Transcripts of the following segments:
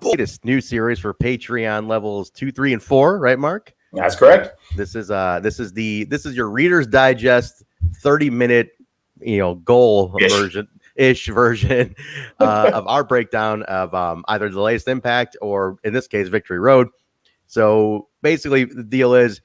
Latest new series for Patreon levels 2, 3, and 4, right, Mark? That's correct. This is your Reader's Digest 30-minute goal version of our breakdown of either the latest Impact or in this case Victory Road. So basically the deal is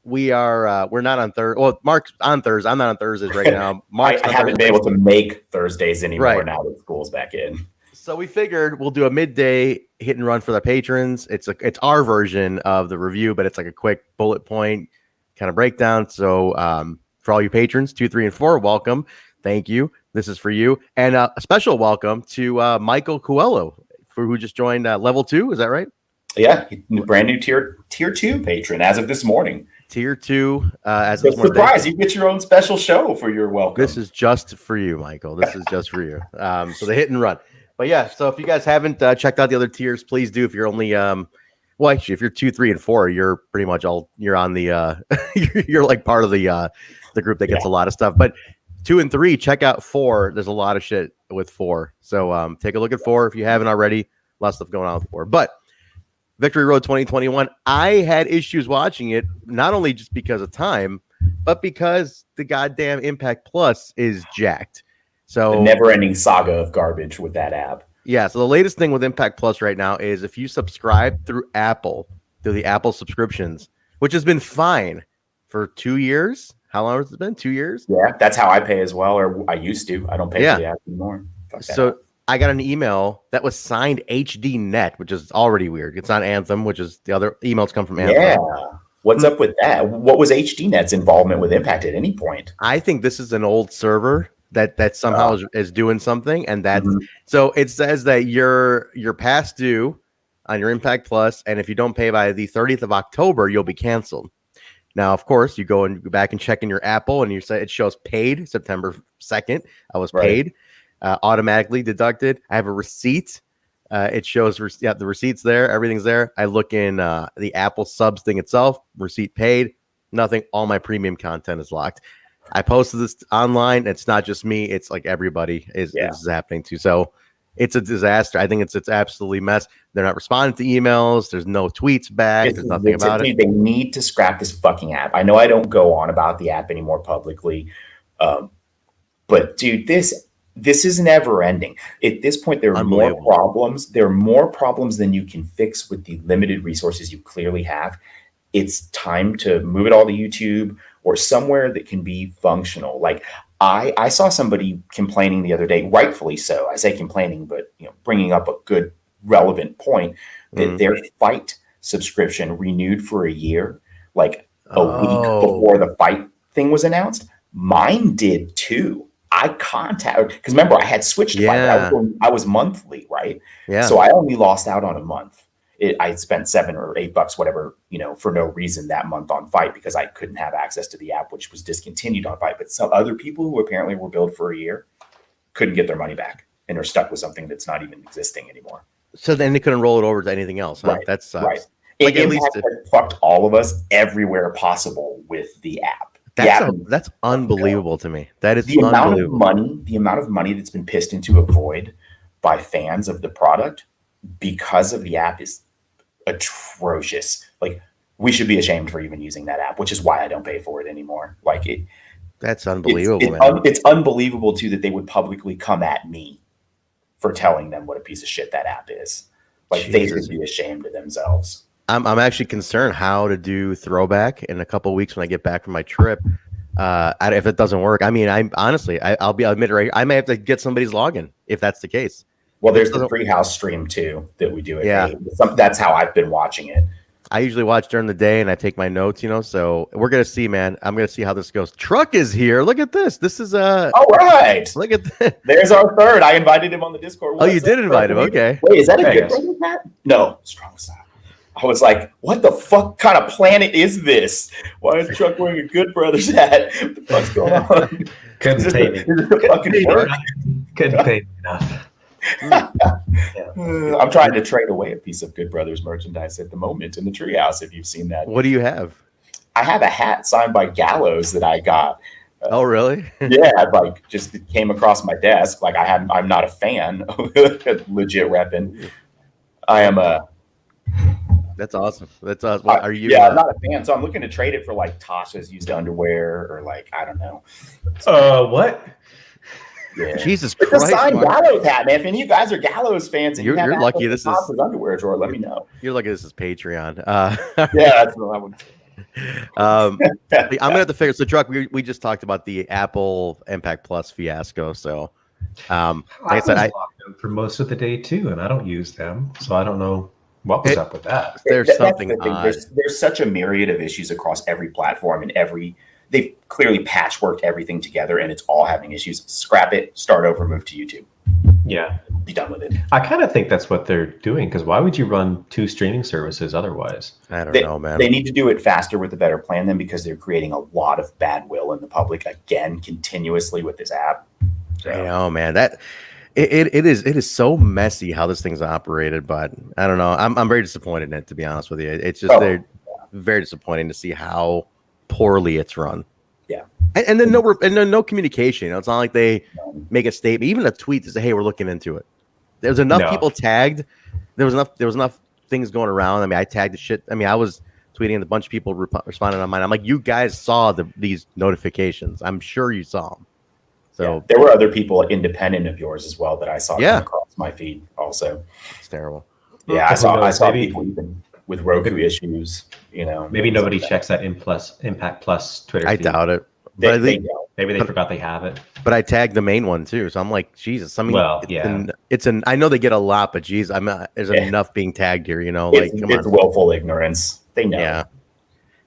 we're not on Thursday. Well, Mark's on Thursday. I'm not on Thursdays right now. I haven't been able to make Thursdays anymore now that school's back in. So we figured we'll do a midday hit and run for the patrons. It's our version of the review, but it's like a quick bullet point kind of breakdown. So for all you patrons, 2, 3, and 4, welcome. Thank you. This is for you. And a special welcome to Michael HIKULEO, who just joined level 2. Is that right? Yeah, brand new tier 2 patron as of this morning. Tier 2 as of this morning. Surprise! You get your own special show for your welcome. This is just for you, Michael. This is just for you. So the hit and run. But yeah, so if you guys haven't checked out the other tiers, please do. If you're only, well, actually, if you're 2, 3, and 4, you're pretty much you're on the, you're like part of the group that gets a lot of stuff. But 2 and 3, check out 4. There's a lot of shit with 4. So take a look at 4 if you haven't already. A lot of stuff going on with 4. But Victory Road 2021, I had issues watching it, not only just because of time, but because the goddamn Impact Plus is jacked. So the never-ending saga of garbage with that app. Yeah. So the latest thing with Impact Plus right now is if you subscribe through the Apple subscriptions, which has been fine for 2 years. How long has it been? 2 years? Yeah, that's how I pay as well, or I used to. I don't pay for the app anymore. So I got an email that was signed HD Net, which is already weird. It's not Anthem, which is the other emails come from Anthem. Yeah. What's up with that? What was HD Net's involvement with Impact at any point? I think this is an old server that somehow is doing something, and that's so it says that you're past due on your Impact Plus, and if you don't pay by the 30th of October, you'll be canceled. Now, of course, you go back and check in your Apple, and you say it shows paid September 2nd. I was paid, automatically deducted. I have a receipt. It shows the receipt's there. Everything's there. I look in the Apple subs thing itself. Receipt paid. Nothing. All my premium content is locked. I posted this online. It's not just me. It's like everybody is happening to. So it's a disaster. I think it's absolutely mess. They're not responding to emails. There's no tweets back. There's nothing about it. They need to scrap this fucking app. I know I don't go on about the app anymore publicly. But dude, this is never ending. At this point, there are more problems. There are more problems than you can fix with the limited resources you clearly have. It's time to move it all to YouTube or somewhere that can be functional. Like I saw somebody complaining the other day, rightfully so. I say complaining, but bringing up a good relevant point that their Fight subscription renewed for a year, like a week before the Fight thing was announced. Mine did too. I contacted, because remember I had switched to Fight. I was monthly, right? Yeah. So I only lost out on a month. I spent $7 or $8, whatever, for no reason that month on Fight because I couldn't have access to the app, which was discontinued on Fight. But some other people who apparently were billed for a year couldn't get their money back and are stuck with something that's not even existing anymore. So then they couldn't roll it over to anything else. Huh? Right. That sucks. Right. Like at least it fucked all of us everywhere possible with the app. That's unbelievable to me. That is the amount of money that's been pissed into a void by fans of the product because of the app is atrocious. Like we should be ashamed for even using that app, which is why I don't pay for it anymore. Like that's unbelievable. It's unbelievable too that they would publicly come at me for telling them what a piece of shit that app is. Like they should be ashamed of themselves. I'm actually concerned how to do throwback in a couple of weeks when I get back from my trip. If it doesn't work, I mean, I'll admit right, I may have to get somebody's login if that's the case. Well, there's the pre-house stream too that we do. That's how I've been watching it. I usually watch during the day and I take my notes, so we're going to see, man. I'm going to see how this goes. Truck is here. Look at this. This is all right. Look at that. There's our third. I invited him on the Discord. Oh, you did invite him. Okay. Wait, is that a good brother, Matt? No, strong side. I was like, what the fuck kind of planet is this? Why is Truck wearing a Good Brothers hat? What the fuck's going on? Couldn't pay me. Couldn't pay me enough. I'm trying to trade away a piece of Good Brothers merchandise at the moment in the treehouse, if you've seen that. What do you have? I have a hat signed by Gallows that I got. Oh, really? Yeah, just came across my desk. Like I'm not a fan, legit repping. I am a. That's awesome. That's awesome. What, are you? Yeah, I'm not a fan, so I'm looking to trade it for like Tasha's used underwear or like I don't know. What? Yeah. Jesus It's Christ! a signed Mark. Gallows hat, man. If any of you guys are Gallows fans, and You're lucky. This is underwear drawer. Let me know. You're lucky. This is Patreon. Yeah, that's what I would. I'm gonna have to figure. So, Truck, we just talked about the Apple Impact Plus fiasco. So, like I said, I locked them for most of the day too, and I don't use them, so I don't know what was up with that. There's something odd. There's such a myriad of issues across every platform and they've clearly patchworked everything together, and it's all having issues. Scrap it, start over, move to YouTube. Yeah, be done with it. I kind of think that's what they're doing, because why would you run 2 streaming services otherwise? I don't know, man. They need to do it faster with a better plan then, because they're creating a lot of bad will in the public again continuously with this app. So. I know, man. That it is so messy how this thing's operated, but I don't know. I'm very disappointed in it, to be honest with you. It's just they're very disappointing to see how poorly it's run. Yeah. And then no communication. You know, it's not like they make a statement, even a tweet to say, "Hey, we're looking into it." There's enough people tagged. There was enough things going around. I mean, I tagged the shit. I mean, I was tweeting and a bunch of people responded on mine. I'm like, you guys saw these notifications. I'm sure you saw them. So there were other people independent of yours as well that I saw come across my feed also. It's terrible. Yeah, I saw people even with Roku issues, you know. Maybe nobody checks that Impact Plus Twitter feed. I doubt it. But maybe they forgot they have it. But I tagged the main one too, so I'm like, Jesus. I mean, I know they get a lot, but geez, there's enough being tagged here. You know, like it's willful ignorance. They know. Yeah.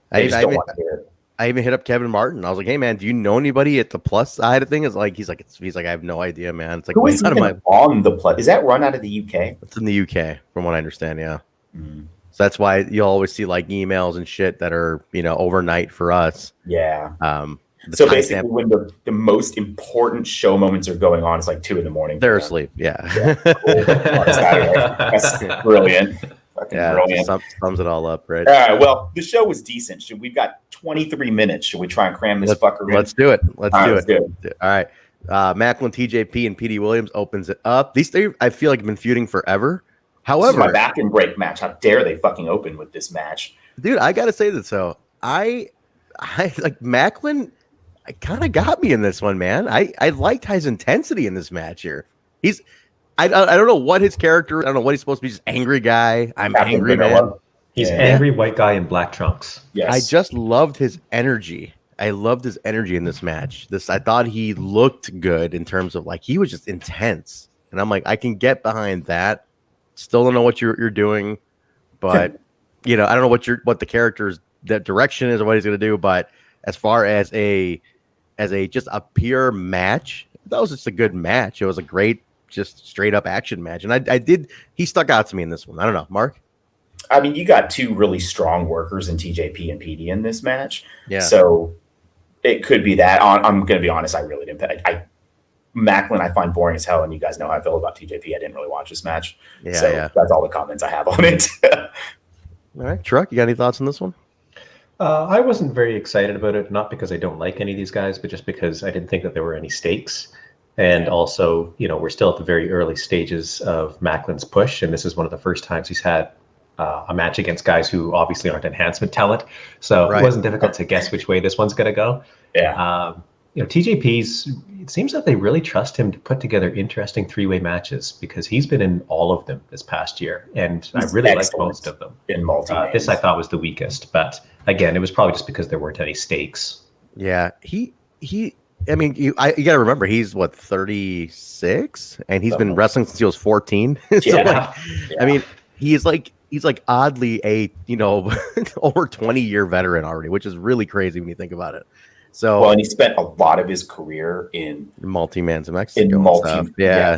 They just don't want to hear it. I even hit up Kevin Martin. I was like, "Hey, man, do you know anybody at the Plus side of things?" He's like, I have no idea, man. It's like, who is on the Plus? Is that run out of the UK? It's in the UK, from what I understand. Yeah. So that's why you'll always see like emails and shit that are, you know, overnight for us. Yeah. So basically, when the most important show moments are going on, it's like 2 a.m. They're asleep. Yeah. Cool. That's brilliant. Brilliant. Sums it all up, right? All right. Well, the show was decent. We've got 23 minutes. Should we try and cram this fucker in? Let's do it. Let's do it. All right. Maclin, TJP, and Petey Williams opens it up. These three, I feel like, have been feuding forever. However, this is my back and break match. How dare they fucking open with this match? Dude, I gotta say this though. I like Maclin. I kind of got me in this one, man. I liked his intensity in this match here. I don't know what his character. I don't know what he's supposed to be. Just angry guy. I'm angry man. He's angry white guy in black trunks. Yes. I just loved his energy. I loved his energy in this match. I thought he looked good in terms of like he was just intense, and I'm like, I can get behind that. Still don't know what you're doing, but you know, I don't know what the character's direction is or what he's gonna do. But as far as just a pure match, that was just a good match. It was a great, just straight up action match, and he stuck out to me in this one. I don't know, Mark. I mean, you got 2 really strong workers in TJP and PD in this match. Yeah. So it could be that. I'm going to be honest. I really didn't. Maclin, I find boring as hell, and you guys know how I feel about TJP. I didn't really watch this match. That's all the comments I have on it. All right, Truck, you got any thoughts on this one? I wasn't very excited about it, not because I don't like any of these guys, but just because I didn't think that there were any stakes. And also, you know, we're still at the very early stages of Maclin's push, and this is one of the first times he's had a match against guys who obviously aren't enhancement talent. So it wasn't difficult to guess which way this one's going to go. Yeah. You know, TJP's, it seems that they really trust him to put together interesting 3-way matches, because he's been in all of them this past year, and I really liked most of them. In multi, this I thought was the weakest, but again, it was probably just because there weren't any stakes. Yeah, I mean, you got to remember, he's 36, and he's been wrestling since he was 14. I mean, he's like oddly a, you know, over 20-year veteran already, which is really crazy when you think about it. So, and he spent a lot of his career in multi-mans in Mexico. Okay.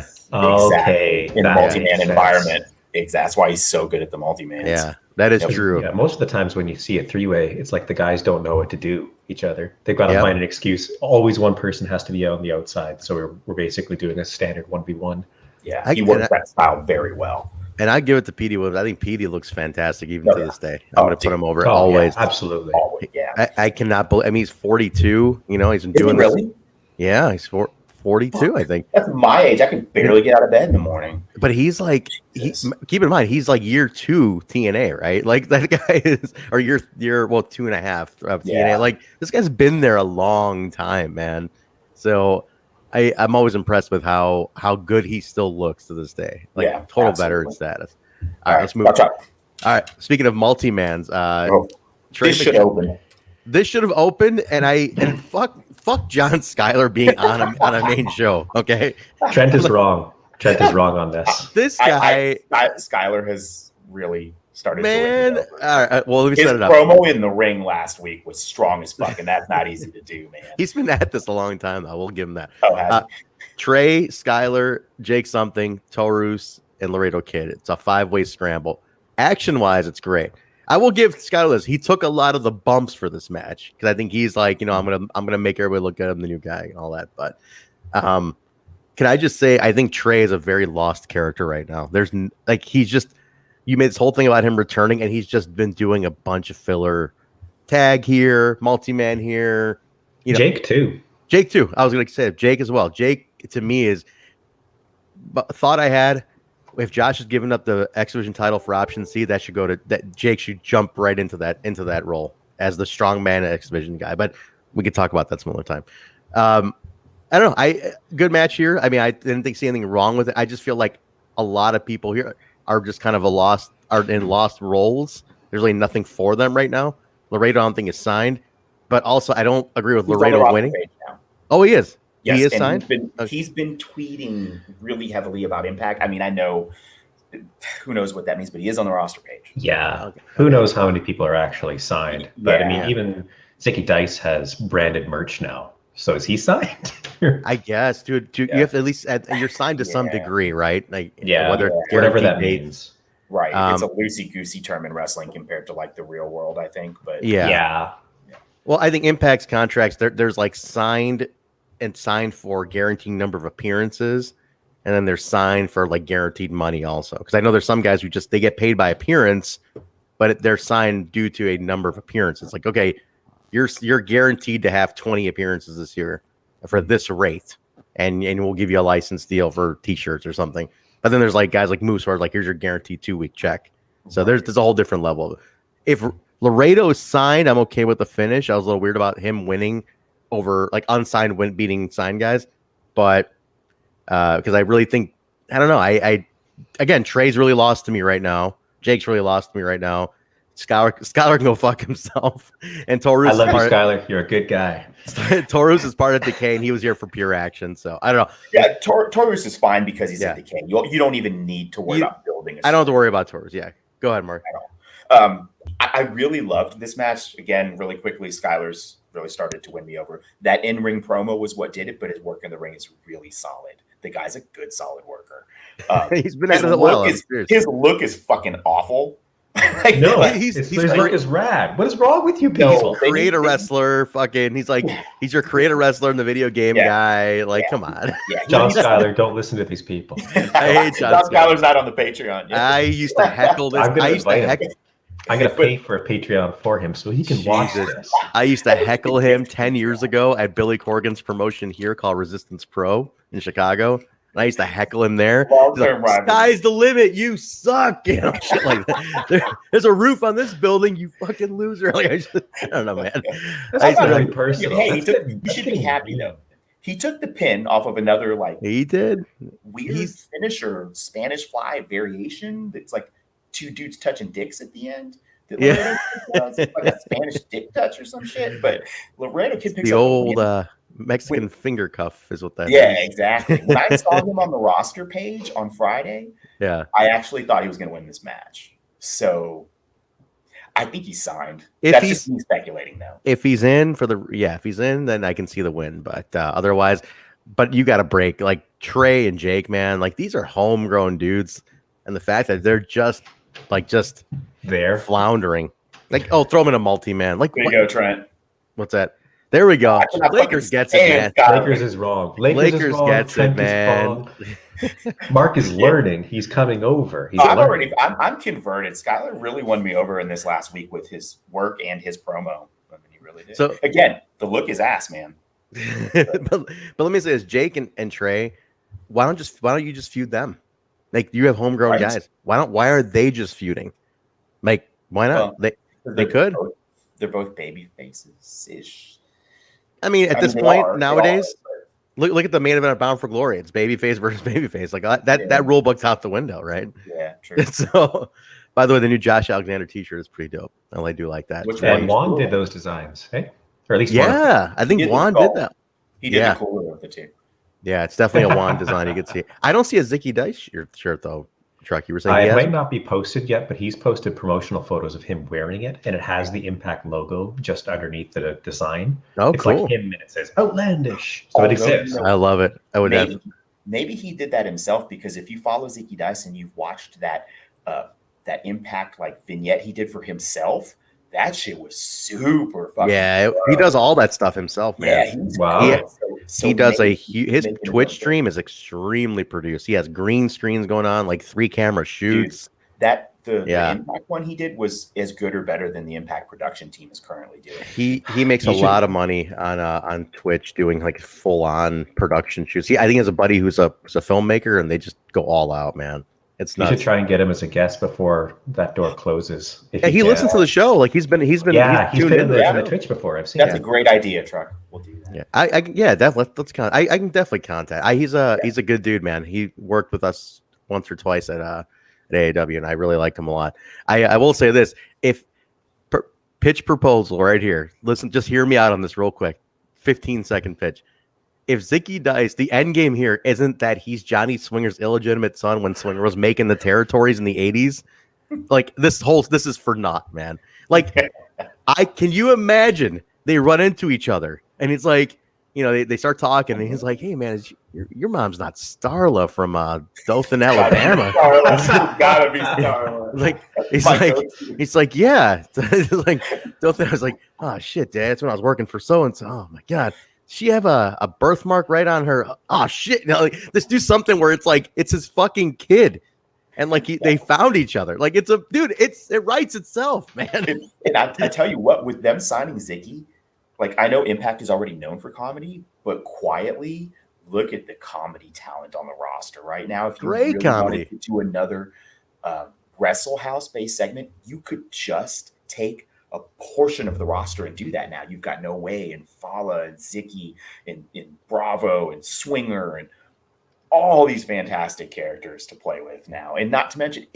In a multi-man environment. That's why he's so good at the multi-mans. Yeah, that is true. Yeah, most of the times when you see a 3-way, it's like the guys don't know what to do each other. They've got to find an excuse. Always one person has to be out on the outside. So we're basically doing a standard 1v1. Yeah, he works that style very well. And I give it to Petey Williams. I think Petey looks fantastic even to this day. I'm going to put him over always. Yeah, absolutely. Always, yeah. I cannot believe. I mean, he's 42. You know, he's been doing this. Really? Yeah, he's 42, I think. That's my age. I could barely get out of bed in the morning. But he's like, keep in mind, he's like year 2 TNA, right? Like that guy is, or year 2.5 of TNA. Yeah. Like this guy's been there a long time, man. So I'm always impressed with how good he still looks to this day. Like total veteran status. All right, let's move on. All right, speaking of multi-mans, this should open. This should have opened, and fuck John Skyler being on a main show. Okay, Trent is wrong. Trent is wrong on this. This guy, Skyler has really started. Man, all right. Well, let me set it up. His promo in the ring last week was strong as fuck, and that's not easy to do, man. He's been at this a long time, though. We'll give him that. Oh, Trey, Skyler, Jake something, Taurus, and Laredo Kid. It's a 5-way scramble. Action-wise, it's great. I will give Skyler this. He took a lot of the bumps for this match because I think he's like, I'm gonna make everybody look good. I'm the new guy and all that. But can I just say I think Trey is a very lost character right now. There's he's just, you made this whole thing about him returning, and he's just been doing a bunch of filler tag here, multi-man here. Jake too. I was gonna say Jake as well. Jake to me is thought I had. If Josh is giving up the X Division title for option C, that should go to that. Jake should jump right into that role as the strong man X Division guy. But we could talk about that some other time. I don't know. Good match here. I mean, I didn't see anything wrong with it. I just feel like a lot of people here are just kind of in lost roles. There's really nothing for them right now. Laredo, I don't think is signed, but also I don't agree with Laredo winning. Oh, he is. Yes, he is signed. He's been tweeting really heavily about Impact. I mean, I know who knows what that means, but he is on the roster page. Yeah. Okay. Who knows how many people are actually signed? But I mean, even Zicky Dice has branded merch now. So is he signed? I guess, dude. You have to at least you're signed to some degree, right? Like, whatever that means. Right. It's a loosey goosey term in wrestling compared to like the real world, I think. But yeah. Well, I think Impact's contracts there's like signed for guaranteed number of appearances, and then they're signed for like guaranteed money also. Because I know there's some guys who they get paid by appearance, but they're signed due to a number of appearances. Like, okay, you're guaranteed to have 20 appearances this year for this rate, and we'll give you a license deal for T-shirts or something. But then there's like guys like Moose who are like, here's your guaranteed 2-week check. So there's a whole different level. If Laredo is signed, I'm okay with the finish. I was a little weird about him winning over like unsigned beating signed guys, but because I really think I don't know. I again, Trey's really lost to me right now. Jake's really lost to me right now. Skyler can go fuck himself. And Taurus, I love you, Skyler. You're a good guy. Taurus is part of Decay, and he was here for pure action. So I don't know. Yeah, Taurus is fine because he's in Decay. You don't even need to worry about building. I don't have to worry about Taurus. Yeah, go ahead, Mark. I really loved this match. Again, really quickly, Skyler's really started to win me over. That in-ring promo was what did it, but his work in the ring is really solid. The guy's a good, solid worker. He's been at it a while. His look is fucking awful. His look is rad. What is wrong with you people? He's a creator wrestler. Fucking, he's your creator wrestler in the video game guy. Like, come on. Yeah. John Skyler, don't listen to these people. I hate John Skyler's not on the Patreon yet. I used to heckle this. I'm going to pay for a Patreon for him so he can watch this. I used to heckle him 10 years ago at Billy Corgan's promotion here called Resistance Pro in Chicago. And I used to heckle him there. Like, sky's the limit. You suck. You know, shit like that. There's a roof on this building. You fucking loser. Like, I don't know, man. That's not really personal. Hey, you should be happy, though. He took the pin off of another, he did weird finisher, Spanish Fly variation. It's like two dudes touching dicks at the end. It's like a Spanish dick touch or some shit. But Laredo Kid picks the old Mexican finger cuff is what that is. Exactly. When I saw him on the roster page on Friday, I actually thought he was going to win this match. So I think he's signed. That's just me speculating, though. If he's in if he's in, then I can see the win. But otherwise, you got to break like Trey and Jake, man. Like these are homegrown dudes, and the fact that they're just there floundering. Like, throw them in a multi-man. Like, there you go, Trent. What's that? There we go. Lakers gets it, man. Lakers is wrong. Lakers gets it, man. Mark is learning. He's coming over. I'm converted. Skyler really won me over in this last week with his work and his promo. I mean, he really did. So again, the look is ass, man. but let me say this, Jake and Trey, why don't you just feud them? Like, you have homegrown guys. Why are they just feuding? Like, why not? Well, they could. They're both baby faces ish. I mean, at this point nowadays, look at the main event of Bound for Glory. It's babyface versus babyface. Like that rule book's out the window, right? Yeah, true. So, by the way, the new Josh Alexander T-shirt is pretty dope. I do like that. And Juan did those designs, hey? Or at least I think Juan did that. He did the cooler of the two. Yeah, it's definitely a Juan design. You can see. I don't see a Zicky Dice shirt though. Truck, you were saying it might not be posted yet, but he's posted promotional photos of him wearing it, and it has the Impact logo just underneath the design. Oh, it's cool. like him, and it says Outlandish. So it exists. I love it. I would maybe he did that himself, because if you follow Zicky Dice and you've watched that Impact like vignette he did for himself, that shit was super fucking. Yeah, he does all that stuff himself, man. Yeah, he does his Twitch stream is extremely produced. He has green screens going on, like 3 camera shoots. Dude, the Impact one he did was as good or better than the Impact production team is currently doing. He makes a lot of money on Twitch doing like full on production shoots. I think he has a buddy who's a filmmaker, and they just go all out, man. It's nuts. You should try and get him as a guest before that door closes. Yeah, he listens to the show. Like he's been in the Twitch before. I've seen. That's a great idea, Truck. We'll do that. Yeah, let's contact. I can definitely contact. He's a good dude, man. He worked with us once or twice at AAW, and I really liked him a lot. I will say this: if pitch proposal right here, listen, just hear me out on this real quick. 15-second pitch. If Zicky Dice, the end game here isn't that he's Johnny Swinger's illegitimate son when Swinger was making the territories in the 80s, like this is for naught, man. Like, can you imagine they run into each other and it's like, they start talking and he's like, hey man, your mom's not Starla from Dothan, Alabama. Gotta be Starla. Like he's like, yeah. Like Dothan, I was like, oh shit, Dad, that's when I was working for so and so. Oh my god. She have a birthmark right on her. Oh shit! Let's do something where it's like it's his fucking kid, and like they found each other. Like it writes itself, man. And I tell you what, with them signing Zicky, like I know Impact is already known for comedy, but quietly look at the comedy talent on the roster right now. If you really wanted to do another Wrestle House based segment, you could just take a portion of the roster and do that now. You've got No Way and Fala and Zicky and Bravo and Swinger and all these fantastic characters to play with now. And not to mention,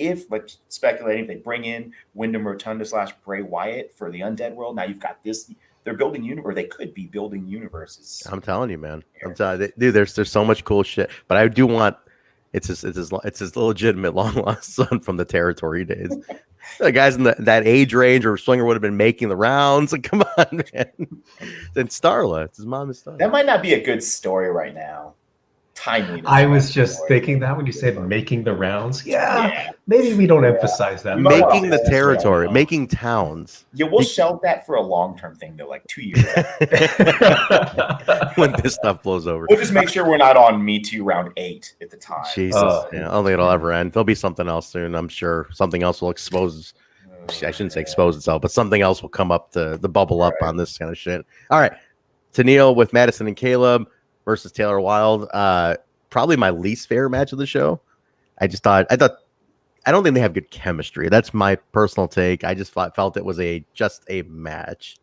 speculating, if they bring in Wyndham Rotunda / Bray Wyatt for the Undead World, now you've got this. They're building universe. They could be building universes. I'm telling you, man. I'm telling you, dude. There's so much cool shit. But I do want it's his legitimate long lost son from the territory days. The guys in that age range where Swinger would have been making the rounds. Like, come on, man. Then Starla. It's his mom is Starla. That might not be a good story right now. Timely. I was just thinking that when you said making the rounds. Yeah. Maybe we don't emphasize that. Making the territory, making towns. Yeah, we'll shelve that for a long-term thing, though, like 2 years when this stuff blows over. We'll just make sure we're not on Me Too round 8 at the time. Jesus. I don't think it'll ever end. There'll be something else soon, I'm sure. Something else will expose. I shouldn't say expose itself, but something else will come up to the bubble up on this kind of shit. All right. Tenille with Madison and Kaleb versus Taylor Wilde. Probably my least favorite match of the show. I don't think they have good chemistry. That's my personal take. I just felt it was just a match.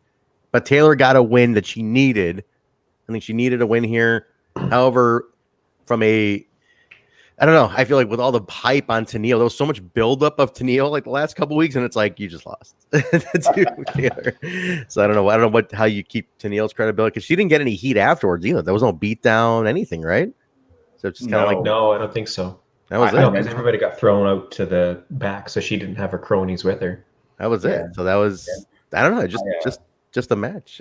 But Taylor got a win that she needed. I think she needed a win here. However, I don't know. I feel like with all the hype on Tenille, there was so much buildup of Tenille like the last couple weeks, and it's like you just lost to Taylor. So I don't know how you keep Tenille's credibility, because she didn't get any heat afterwards either. There was no beatdown, anything, right? So it's just kind of like no, I don't think so. That was it. Because everybody got thrown out to the back, so she didn't have her cronies with her. That was it. So that was I don't know, just a match.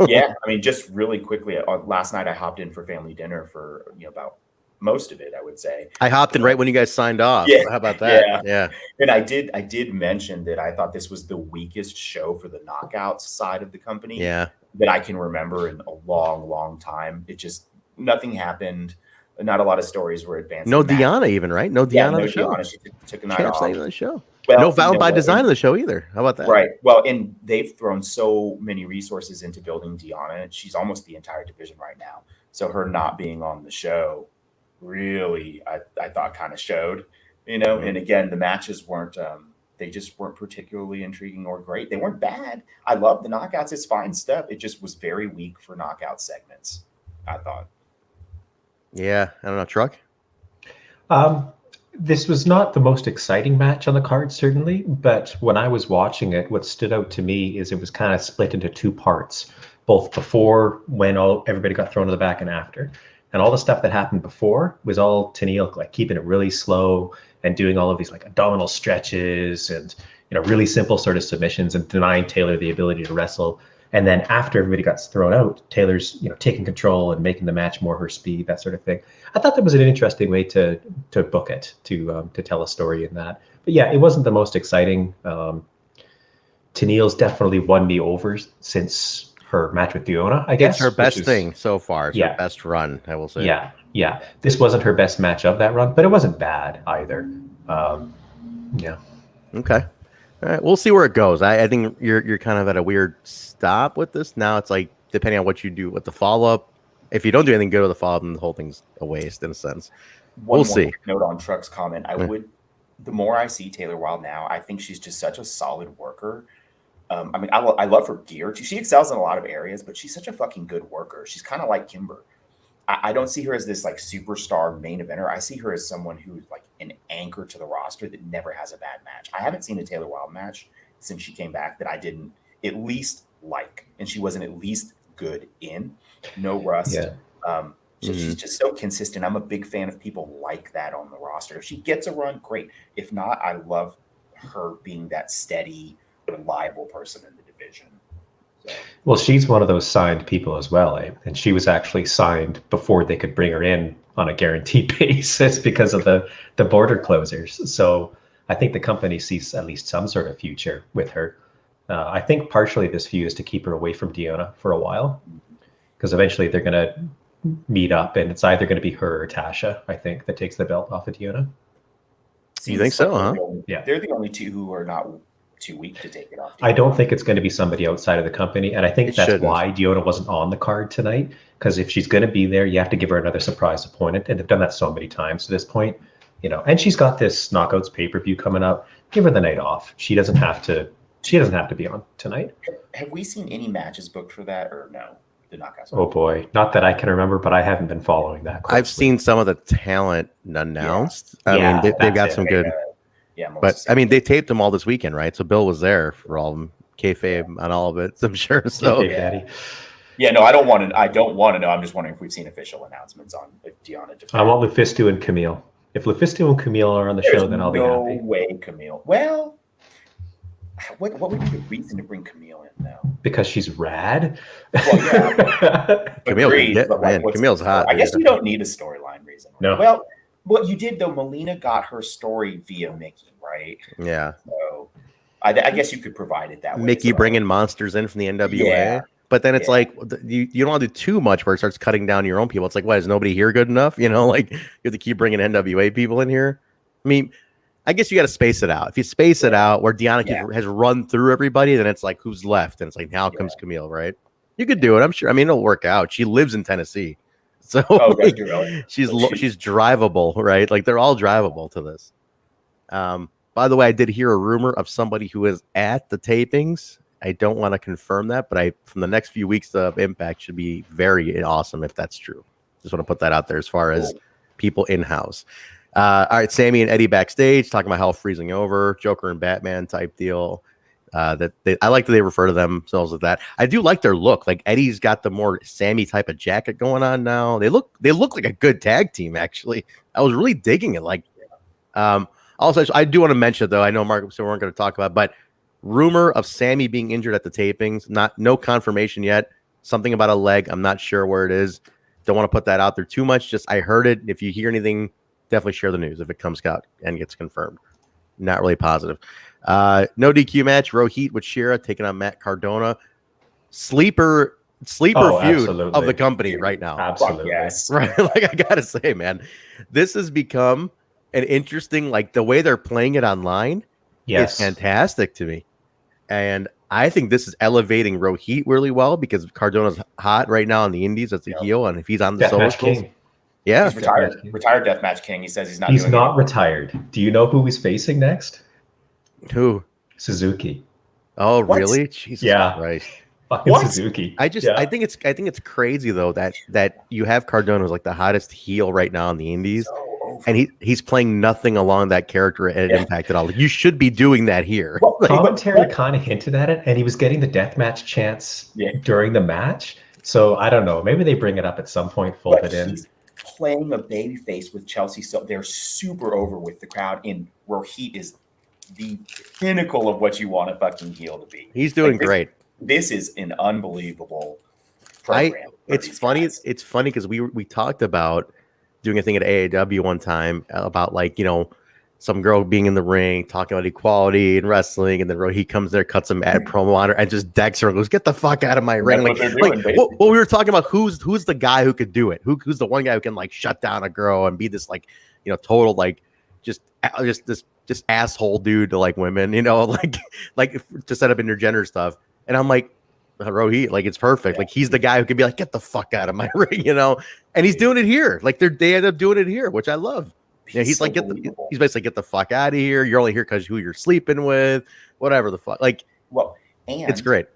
Yeah, I mean, just really quickly. Last night I hopped in for family dinner for about most of it, I would say. I hopped in right when you guys signed off. Yeah. How about that? Yeah. And I did mention that I thought this was the weakest show for the knockouts side of the company. Yeah. That I can remember in a long, long time. It just nothing happened. Not a lot of stories were advanced. No Deanna even, right? No Deanna on the show. Deanna. She took a night off. On the show. Well, no Violent by Design in the show either. How about that? Right. Well, and they've thrown so many resources into building Deanna. She's almost the entire division right now. So her not being on the show really, I thought kind of showed, and again, the matches weren't, they just weren't particularly intriguing or great. They weren't bad. I love the knockouts. It's fine stuff. It just was very weak for knockout segments, I thought. Yeah. I don't know. Truck? This was not the most exciting match on the card, certainly, but when I was watching it, what stood out to me is it was kind of split into two parts, both before, when everybody got thrown to the back, and after. And all the stuff that happened before was all Tenille, like keeping it really slow and doing all of these like abdominal stretches and really simple sort of submissions and denying Taylor the ability to wrestle. And then after everybody got thrown out, Taylor's taking control and making the match more her speed, that sort of thing. I thought that was an interesting way to book it, to tell a story in that. But yeah, it wasn't the most exciting. Tenille's definitely won me over since her match with Deonna, I guess. It's her best thing so far. It's her best run, I will say. Yeah. This wasn't her best match of that run, but it wasn't bad either. Yeah. Okay. All right, we'll see where it goes. I think you're kind of at a weird stop with this. Now it's like, depending on what you do with the follow-up, if you don't do anything good with the follow-up, then the whole thing's a waste in a sense. We'll see. Note on Truck's comment. The more I see Taylor Wilde now, I think she's just such a solid worker. I love her gear. She excels in a lot of areas, but she's such a fucking good worker. She's kind of like Kimber. I don't see her as this like superstar main eventer. I see her as someone who's like an anchor to the roster that never has a bad match. I haven't seen a Taylor Wilde match since she came back that I didn't at least like, and she wasn't at least good in. No rust. Yeah. She's just so consistent. I'm a big fan of people like that on the roster. If she gets a run, great. If not, I love her being that steady, reliable person in the division. Well, she's one of those signed people as well, and she was actually signed before they could bring her in on a guaranteed basis because of the border closers. So I think the company sees at least some sort of future with her. I think partially this view is to keep her away from Deonna for a while, because eventually they're going to meet up, and it's either going to be her or Tasha, I think, that takes the belt off of Deonna. You think so, huh? Yeah. They're the only two who are not too weak to take it off. I don't think it's going to be somebody outside of the company, and I think that's why Deonna wasn't on the card tonight, because if she's going to be there, you have to give her another surprise opponent, and they've done that so many times to this point, and she's got this Knockouts pay-per-view coming up. Give her the night off. She doesn't have to be on tonight. Have we seen any matches booked for that, or no? The Knockouts? Oh boy, not that I can remember, but I haven't been following that closely. I've seen some of the talent announced. I mean, they've got some good. But I mean, they taped them all this weekend, right? So Bill was there for all of them, kayfabe on all of it, I'm sure. So no, I don't want to know. I'm just wondering if we've seen official announcements on if Deonna. I want Lufisto and Camille. If Lufisto and Camille are on the show, then I'll be happy. No way, Camille. Well, what would be the reason to bring Camille in though? Because she's rad. Well, yeah. Camille's hot. I guess you don't need a storyline reason. Right? No. Well, what you did though, Melina got her story via Mickey, right? Yeah. So I guess you could provide it that way. Mickey bringing monsters in from the NWA. Yeah. But then it's like you don't want to do too much where it starts cutting down your own people. It's like, what, is nobody here good enough? Like you have to keep bringing NWA people in here. I mean, I guess you got to space it out. If you space it out where Deonna has run through everybody, then it's like, who's left? And it's like, now comes Camille, right? You could do it, I'm sure. I mean, it'll work out. She lives in Tennessee. So she's drivable, right? Like they're all drivable to this. By the way, I did hear a rumor of somebody who is at the tapings. I don't want to confirm that, but from the next few weeks of Impact should be very awesome if that's true. Just want to put that out there as far as people in-house. All right, Sami and Eddie backstage talking about hell freezing over, Joker and Batman type deal. I like that they refer to themselves as that. I do like their look. Like Eddie's got the more Sami type of jacket going on now. They look like a good tag team. Actually, I was really digging it. Also, I do want to mention though. I know Mark said we weren't going to talk about, but rumor of Sami being injured at the tapings. No confirmation yet. Something about a leg. I'm not sure where it is. Don't want to put that out there too much. Just I heard it. If you hear anything, definitely share the news if it comes out and gets confirmed. Not really positive. No DQ match. Rohit with Shera taking on Matt Cardona. Sleeper feud of the company right now. Absolutely. Yes. Right. Like I gotta say, man, this has become an interesting, like the way they're playing it online. Yes. is fantastic to me. And I think this is elevating Rohit really well because Cardona's hot right now in the Indies as a heel, and if he's on the solo King. yeah, he's retired Deathmatch King. He says he's not retired. Do you know who he's facing next? Who? Suzuki. Oh, really? Jesus Christ. Fucking Suzuki. I think it's crazy though that you have Cardona who's like the hottest heel right now in the Indies, and he's playing nothing along that character at Impact at all. Like, you should be doing that here. Well, commentary kind of hinted at it, and he was getting the deathmatch chance during the match. So I don't know. Maybe they bring it up at some point, fold it in. He's playing a babyface with Chelsea, so they're super over with the crowd. And Rohit is the pinnacle of what you want a fucking heel to be. He's doing great. This is an unbelievable program. It's funny. Guys. It's funny because we talked about doing a thing at AAW one time about, like, you know, some girl being in the ring talking about equality and wrestling, and then Rohit comes there, cuts some ad promo on her, and just decks her and goes, "Get the fuck out of my ring!" Like we were talking about who's the guy who could do it? Who's the one guy who can, like, shut down a girl and be this, like, you know, total, like, just asshole dude to, like, women, you know, like to set up intergender stuff. And I'm like, Rohit, like, it's perfect. Like, he's the guy who could be like, "Get the fuck out of my ring," you know. And he's doing it here. Like, they end up doing it here, which I love. Yeah, he's like, he's basically, "Get the fuck out of here. You're only here because who you're sleeping with, whatever the fuck." Like, well, and it's great.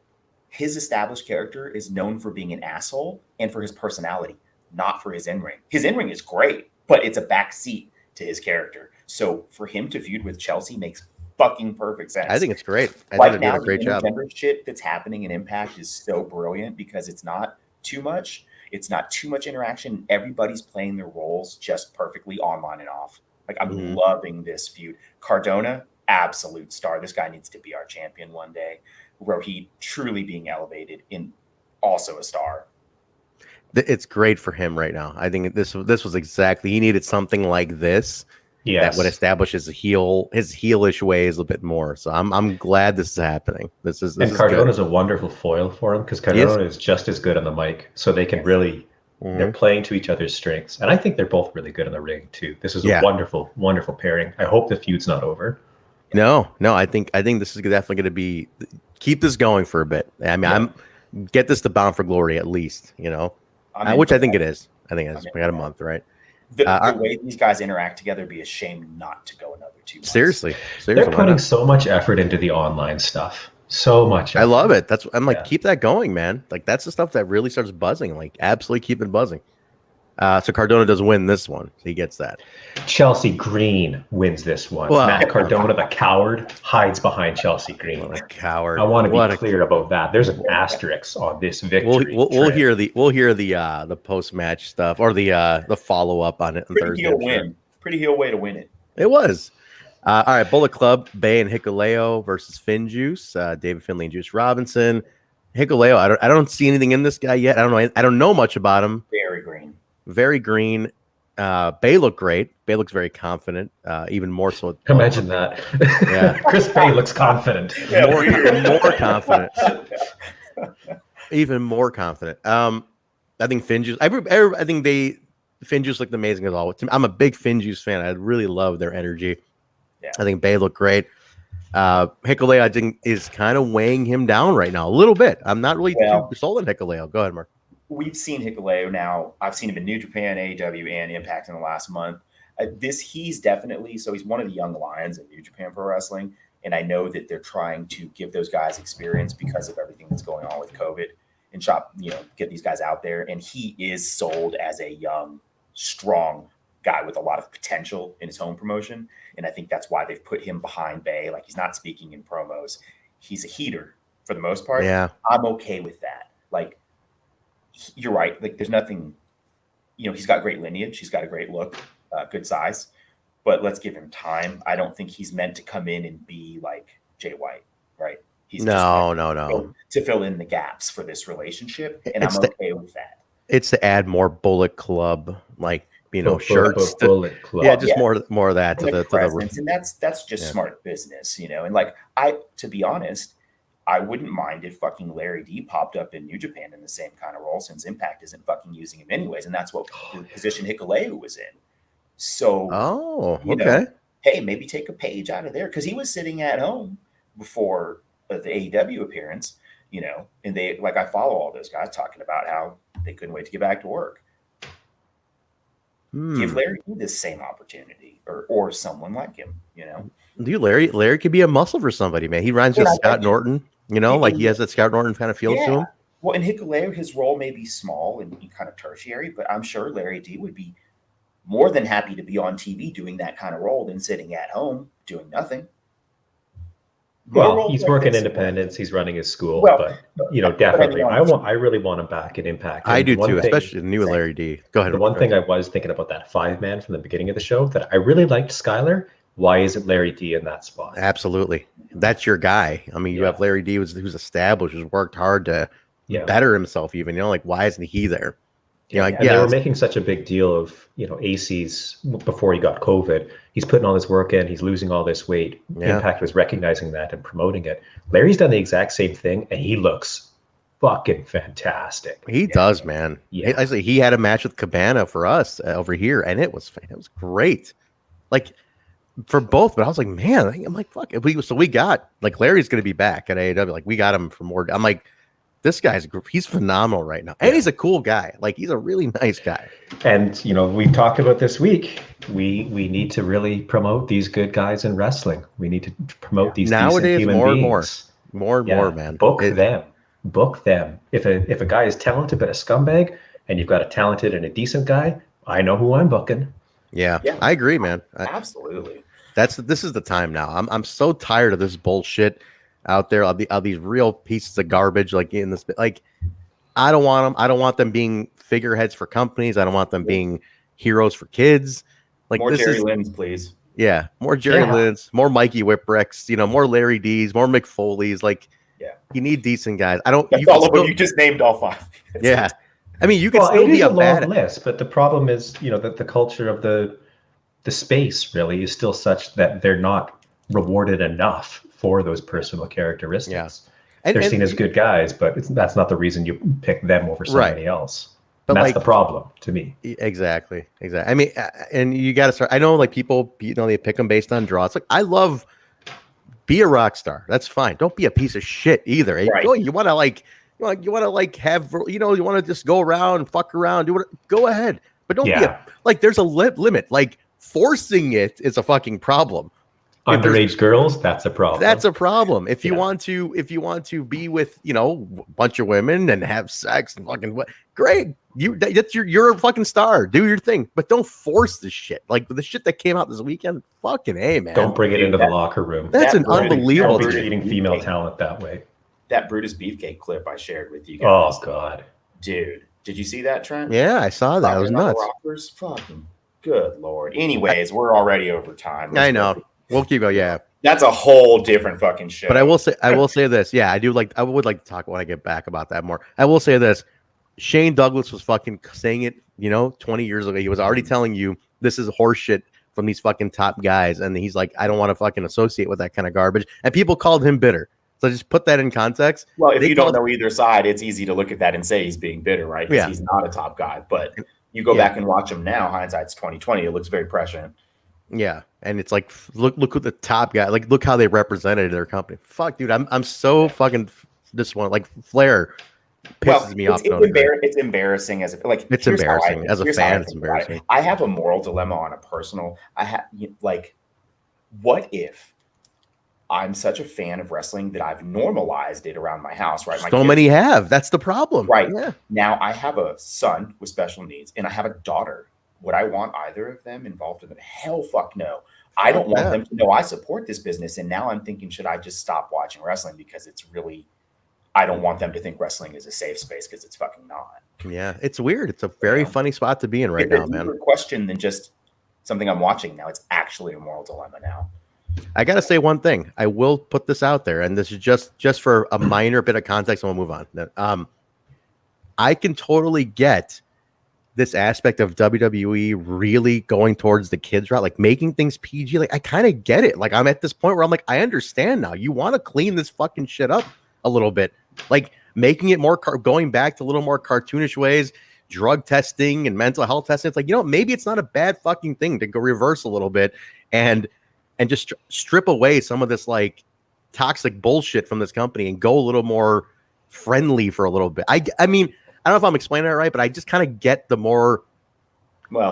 His established character is known for being an asshole and for his personality, not for his in-ring. His in-ring is great, but it's a backseat to his character. So for him to feud with Chelsea makes fucking perfect sense. I think it's great. I right think now, a great job. The shit that's happening in Impact is so brilliant because it's not too much. It's not too much interaction. Everybody's playing their roles just perfectly online and off. Like, I'm loving this feud. Cardona, absolute star. This guy needs to be our champion one day. Rohit truly being elevated, in also a star. It's great for him right now. I think this was exactly, he needed something like this. That would establish his heelish ways a bit more. So I'm glad this is happening. This is Cardona is a wonderful foil for him because Cardona is just as good on the mic, so they can really they're playing to each other's strengths, and I think they're both really good in the ring too. This is a wonderful, wonderful pairing. I hope the feud's not over. No, I think this is definitely going to be, keep this going for a bit. I mean, I'm get this to Bound for Glory at least, you know, which I think it is. I think it's we got a month, right? The way these guys interact together, be a shame not to go another 2 months. Seriously, they're putting so much effort into the online stuff. So much effort. I love it. I'm like, keep that going, man. Like, that's the stuff that really starts buzzing. Like, absolutely keep it buzzing. So Cardona does win this one. So he gets that. Chelsea Green wins this one. Well, Matt Cardona, the coward, hides behind Chelsea Green. What a coward! I want to be clear about that. There's an asterisk on this victory. We'll hear the post match stuff or the follow up on it. Pretty heel win. Pretty heel way to win it. It was. All right, Bullet Club, Bay and HIKULEO versus FinJuice, David Finlay and Juice Robinson. HIKULEO, I don't see anything in this guy yet. I don't know much about him. Very green. Bay looked great. Bay looks very confident, even more so. Imagine that. Yeah, Chris Bay looks confident. More confident. Even more confident. I think FinJuice. I think FinJuice looked amazing as always. I'm a big FinJuice fan. I really love their energy. Yeah. I think Bay looked great. HIKULEO, I think, is kind of weighing him down right now a little bit. I'm not really too sold on HIKULEO. Go ahead, Mark. We've seen HIKULEO now. I've seen him in New Japan, AEW, and Impact in the last month. He's definitely, so he's one of the young lions in New Japan Pro Wrestling. And I know that they're trying to give those guys experience because of everything that's going on with COVID and get these guys out there. And he is sold as a young, strong guy with a lot of potential in his home promotion. And I think that's why they've put him behind Bay. Like, he's not speaking in promos. He's a heater for the most part. Yeah. I'm okay with that. Like, you're right. Like, there's nothing, he's got great lineage. He's got a great look, good size, but let's give him time. I don't think he's meant to come in and be like Jay White, right? He's no. To fill in the gaps for this relationship. And I'm okay with that. It's to add more Bullet Club, shirts. Bullet Club. Yeah, just more of that to the presence. And that's just smart business, And like, to be honest, I wouldn't mind if fucking Larry D popped up in New Japan in the same kind of role, since Impact isn't fucking using him anyways. And that's what the position HIKULEO was in. So, okay. hey, maybe take a page out of there, because he was sitting at home before the AEW appearance, you know, and they, like, I follow all those guys talking about how they couldn't wait to get back to work. Give Larry this same opportunity, or someone like him, you know. Dude, Larry could be a muscle for somebody, man. He runs with Scott Norton, you know, like he has that Scott Norton kind of feel to him. Well, in HIKULEO, his role may be small and kind of tertiary, but I'm sure Larry D would be more than happy to be on TV doing that kind of role than sitting at home doing nothing. Well, he's working independence. He's running his school, but you know, definitely, I really want him back at Impact. And I do too, especially the new Larry D. Go ahead. The one thing I was thinking about that 5-man from the beginning of the show that I really liked, Skyler. Why isn't Larry D in that spot? Absolutely, that's your guy. I mean, you have Larry D, who's established, who's worked hard to better himself. Even, you know, like, why isn't he there? You know, like, and they were making such a big deal of, you know, AC's before he got COVID. He's putting all this work in. He's losing all this weight. Impact was recognizing that and promoting it. Larry's done the exact same thing, and he looks fucking fantastic. He does, man. Yeah, he had a match with Cabana for us over here, and it was great. Like, for both, but I was like, man, I'm like, fuck. So we got, like, Larry's going to be back at AEW. Like, we got him for more. I'm like, this he's phenomenal right now. And he's a cool guy. Like, he's a really nice guy. And, you know, we talked about this week, we need to really promote these good guys in wrestling. We need to promote these nowadays human more beings. and more, man. Book them. If a guy is talented but a scumbag, and you've got a talented and a decent guy, I know who I'm booking. Yeah. I agree, man. Absolutely. This is the time now. I'm so tired of this bullshit out there, of these real pieces of garbage, like in this, like, I don't want them. I don't want them being figureheads for companies. I don't want them being heroes for kids. Like, more Jerry Lynn's, please. Yeah, more Jerry Lynn's, more Mikey Whipwrecks, you know, more Larry D's, more McFoley's. Like, you need decent guys. I don't. That's all of them. You just named all 5. Yeah, I mean, you can still be a long list, but the problem is, you know, that the culture of the space really is still such that they're not rewarded enough for those personal characteristics. Yeah. They're seen as good guys, but that's not the reason you pick them over somebody else. But that's, like, the problem to me. Exactly. I mean, and you got to start. I know, like, people, you know, they pick them based on draw. It's like, I love, be a rock star. That's fine. Don't be a piece of shit either. Right. You want to have, you know, you want to just go around, fuck around, do what, go ahead. But don't be there's a limit. Like, forcing it is a fucking problem. Underage girls, that's a problem. That's a problem. If you want to be with, you know, a bunch of women and have sex and fucking what, great. You're a fucking star. Do your thing, but don't force this shit. Like the shit that came out this weekend. Fucking A, man. Don't bring it into the locker room. That's an unbelievable treating female talent that way. That Brutus Beefcake clip I shared with you guys. Oh God, dude, did you see that, Trent? Yeah, I saw that. It was nuts. Rockers, fucking good lord. Anyways, we're already over time. I know. We'll keep going. Yeah, that's a whole different fucking show. But I will say this. Yeah, I would like to talk when I get back about that more. I will say this. Shane Douglas was fucking saying it, you know, 20 years ago. He was already telling you this is horseshit from these fucking top guys, and he's like, I don't want to fucking associate with that kind of garbage. And people called him bitter. So just put that in context. Well, if you don't know either side, it's easy to look at that and say he's being bitter, right? Because he's not a top guy. But you go back and watch him now. Hindsight's 20/20. It looks very prescient. Yeah, and it's like, look at the top guy. Like, look how they represented their company. Fuck, dude, I'm so fucking disappointed. Like, Flair pisses me off. It's embarrassing as a, like. It's embarrassing as a fan. It's embarrassing. I have a moral dilemma on a personal. I have like, what if I'm such a fan of wrestling that I've normalized it around my house, right? So many have. That's the problem. Right. Yeah. Now I have a son with special needs and I have a daughter. Would I want either of them involved in it? Hell fuck no. I don't want them to know I support this business. And now I'm thinking, should I just stop watching wrestling? Because it's really, I don't want them to think wrestling is a safe space because it's fucking not. Yeah. It's weird. It's a very funny spot to be in right now, man. It's a question than just something I'm watching now. It's actually a moral dilemma now. I got to say one thing. I will put this out there, and this is just for a minor bit of context, and we'll move on. I can totally get this aspect of WWE really going towards the kids route, like making things PG. Like, I kind of get it. Like, I'm at this point where I'm like, I understand now. You want to clean this fucking shit up a little bit, like making it more going back to a little more cartoonish ways, drug testing and mental health testing. It's like, you know, maybe it's not a bad fucking thing to go reverse a little bit and and just strip away some of this like toxic bullshit from this company and go a little more friendly for a little bit. I mean, I don't know if I'm explaining it right, but I just kind of get the more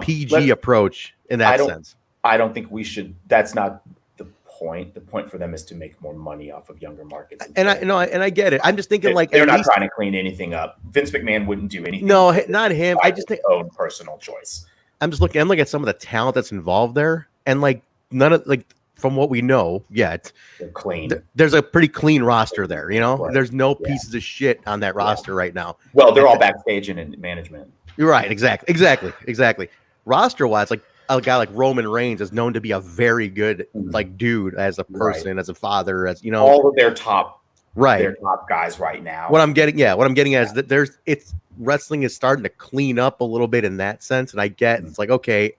PG approach in that sense. I don't think we should. That's not the point. The point for them is to make more money off of younger markets. And I get it. I'm just thinking they're not trying to clean anything up. Vince McMahon wouldn't do anything. No, not him. I just think own personal choice. I'm looking at some of the talent that's involved there, and like none of like from what we know yet, they're clean. There's a pretty clean roster there. You know, right. There's no pieces of shit on that roster right now. Well, they're all backstage and in management. You're right. Exactly. Roster wise, like a guy like Roman Reigns is known to be a very good like dude as a person, as a father, as you know, all of their top their top guys right now. What I'm getting at is that wrestling is starting to clean up a little bit in that sense, and I get it's like, okay,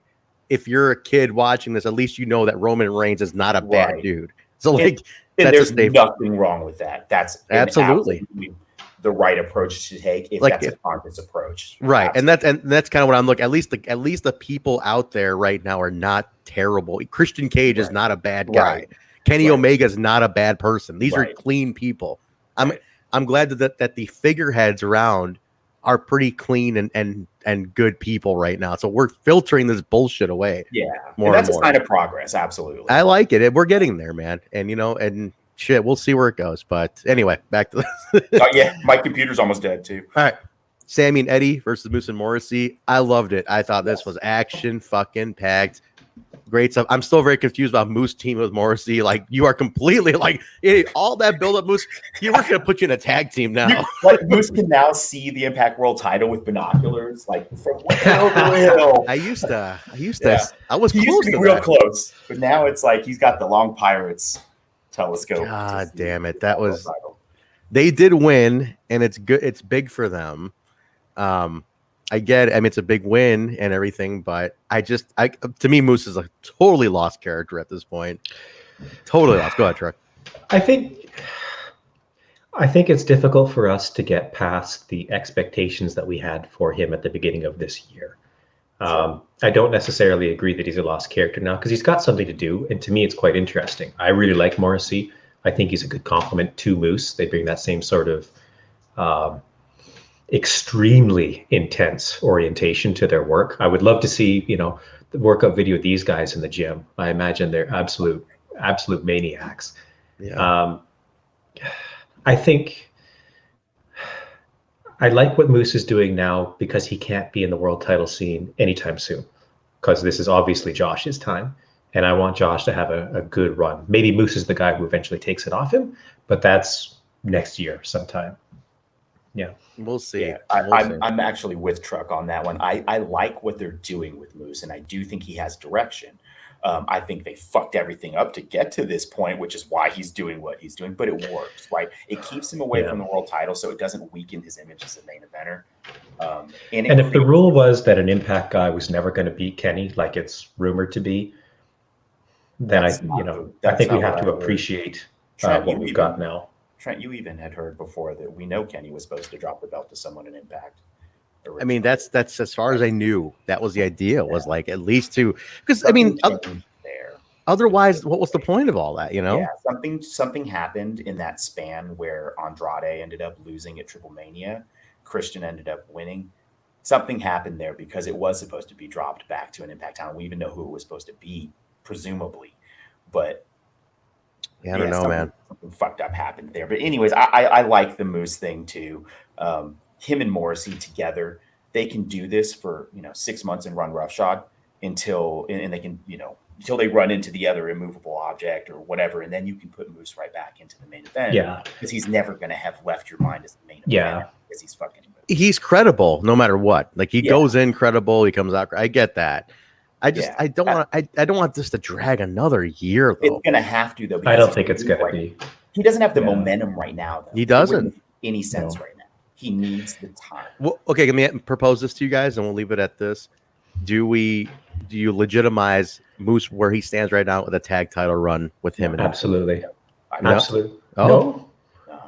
if you're a kid watching this, at least you know that Roman Reigns is not a bad dude. So like, there's nothing wrong with that. That's absolutely the right approach to take if that's a conscious approach. Right. Absolutely. And that's kind of what I'm looking at. At least the people out there right now are not terrible. Christian Cage is not a bad guy. Kenny Omega is not a bad person. These are clean people. I'm glad that the figureheads around are pretty clean and good people right now. So we're filtering this bullshit away. Yeah. That's a sign of progress. Absolutely. I like it. We're getting there, man. And and shit, we'll see where it goes. But anyway, back to this. My computer's almost dead too. All right. Sami and Eddie versus Moose and Morrissey. I loved it. I thought this was action fucking packed. Great stuff. I'm still very confused about Moose team with Morrissey. Like, you are completely like all that build up, Moose. You were gonna put you in a tag team now. Moose can now see the Impact World title with binoculars, like from way over the hill. I used to. I was close to real close, but now it's like he's got the Long Pirates telescope. God damn it! That was. They did win, and it's good. It's big for them. I get it. I mean, it's a big win and everything, but to me, Moose is a totally lost character at this point. Totally lost. Go ahead, Trey. I think it's difficult for us to get past the expectations that we had for him at the beginning of this year. I don't necessarily agree that he's a lost character now because he's got something to do, and to me, it's quite interesting. I really like Morrissey. I think he's a good complement to Moose. They bring that same sort of extremely intense orientation to their work. I would love to see, the workout video of these guys in the gym. I imagine they're absolute maniacs. Yeah. I think I like what Moose is doing now because he can't be in the world title scene anytime soon, because this is obviously Josh's time, and I want Josh to have a good run. Maybe Moose is the guy who eventually takes it off him, but that's next year sometime. Yeah, we'll see. Yeah, I'm actually with Truck on that one. I like what they're doing with Moose, and I do think he has direction. I think they fucked everything up to get to this point, which is why he's doing what he's doing. But it works, right? It keeps him away from the world title, so it doesn't weaken his image as a main eventer. And if the rule was that an Impact guy was never going to beat Kenny, like it's rumored to be, then I think we have to appreciate what we've got now. Trent, you even had heard before that we know Kenny was supposed to drop the belt to someone in Impact. I mean, that's as far as I knew. That was the idea. Was like at least because I mean, otherwise, what was the point of all that? Yeah, something happened in that span where Andrade ended up losing at Triple Mania, Christian ended up winning. Something happened there because it was supposed to be dropped back to an Impact town. We even know who it was supposed to be, presumably, but. Yeah, I don't know, man. Something fucked up happened there. But anyways, I like the Moose thing too. Him and Morrissey together, they can do this for 6 months and run roughshod until they can until they run into the other immovable object or whatever, and then you can put Moose right back into the main event. Yeah, because he's never going to have left your mind as the main event. Yeah, because he's fucking. He's credible no matter what. Like he goes in credible, he comes out. I get that. I don't want this to drag another year, though. It's gonna have to, though. I don't think it's gonna be. He doesn't have the momentum right now, though. He doesn't. Any sense right now. He needs the time. Well, okay, let me propose this to you guys, and we'll leave it at this. Do you legitimize Moose where he stands right now with a tag title run with him? Absolutely. No? Absolutely. Oh. No.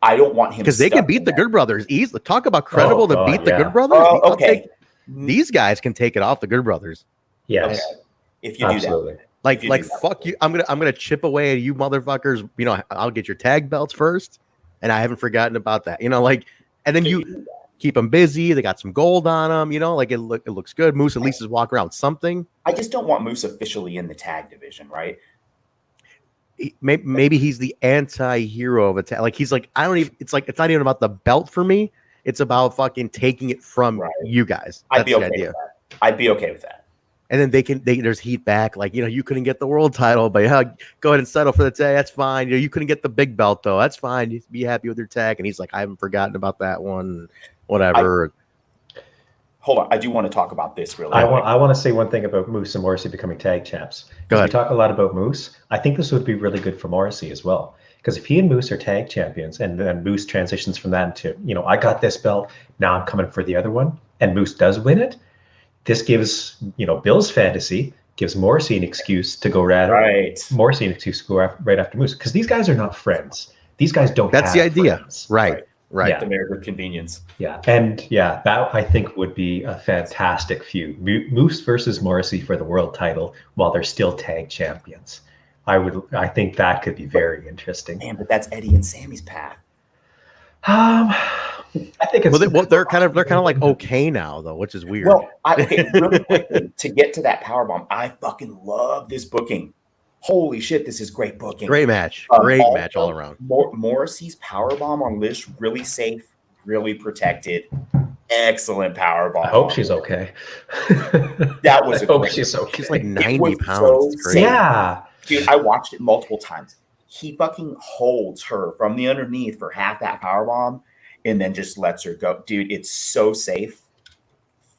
I don't want him because they can beat the Good Brothers easily. Talk about credible to beat the Good Brothers. Oh, okay. These guys can take it off the Good Brothers. Yes. Okay. If you do that. Like fuck you. I'm gonna chip away at you motherfuckers. You know, I'll get your tag belts first, and I haven't forgotten about that. You know, like, and then you keep them busy. They got some gold on them. You know, like it looks good. Moose at least is walking around with something. I just don't want Moose officially in the tag division, right? Maybe he's the anti-hero of a tag. Like he's like, I don't even. It's like it's not even about the belt for me. It's about fucking taking it from you guys. That's I'd be okay with that. I'd be okay with that. And then there's heat back. Like, you know, you couldn't get the world title, but go ahead and settle for the tag. That's fine. You know, you couldn't get the big belt though. That's fine. You be happy with your tag. And he's like, I haven't forgotten about that one. Whatever. Hold on. I do want to talk about this really. I want to say one thing about Moose and Morrissey becoming tag champs. Go ahead. We talk a lot about Moose. I think this would be really good for Morrissey as well. Because if he and Moose are tag champions and then Moose transitions from that into, you know, I got this belt, now I'm coming for the other one, and Moose does win it, this gives, you know, Bill's fantasy, gives Morrissey an excuse to go Morrissey an excuse to go right after Moose. Because these guys are not friends. These guys don't That's the idea. Friends. Right. The merit of convenience. Yeah. And that I think would be a fantastic feud. Moose versus Morrissey for the world title while they're still tag champions. I think that could be very interesting. Man, but that's Eddie and Sammy's path. I think it's they're kind of like okay now though, which is weird. Well, really quickly, to get to that powerbomb, I fucking love this booking. Holy shit, this is great booking. Great match. Great match all around. Morrissey's powerbomb on Lish, really safe, really protected. Excellent powerbomb. I hope she's okay. That was she's okay. She's like 90 pounds. So yeah. Dude, I watched it multiple times. He fucking holds her from the underneath for half that powerbomb and then just lets her go. Dude, it's so safe.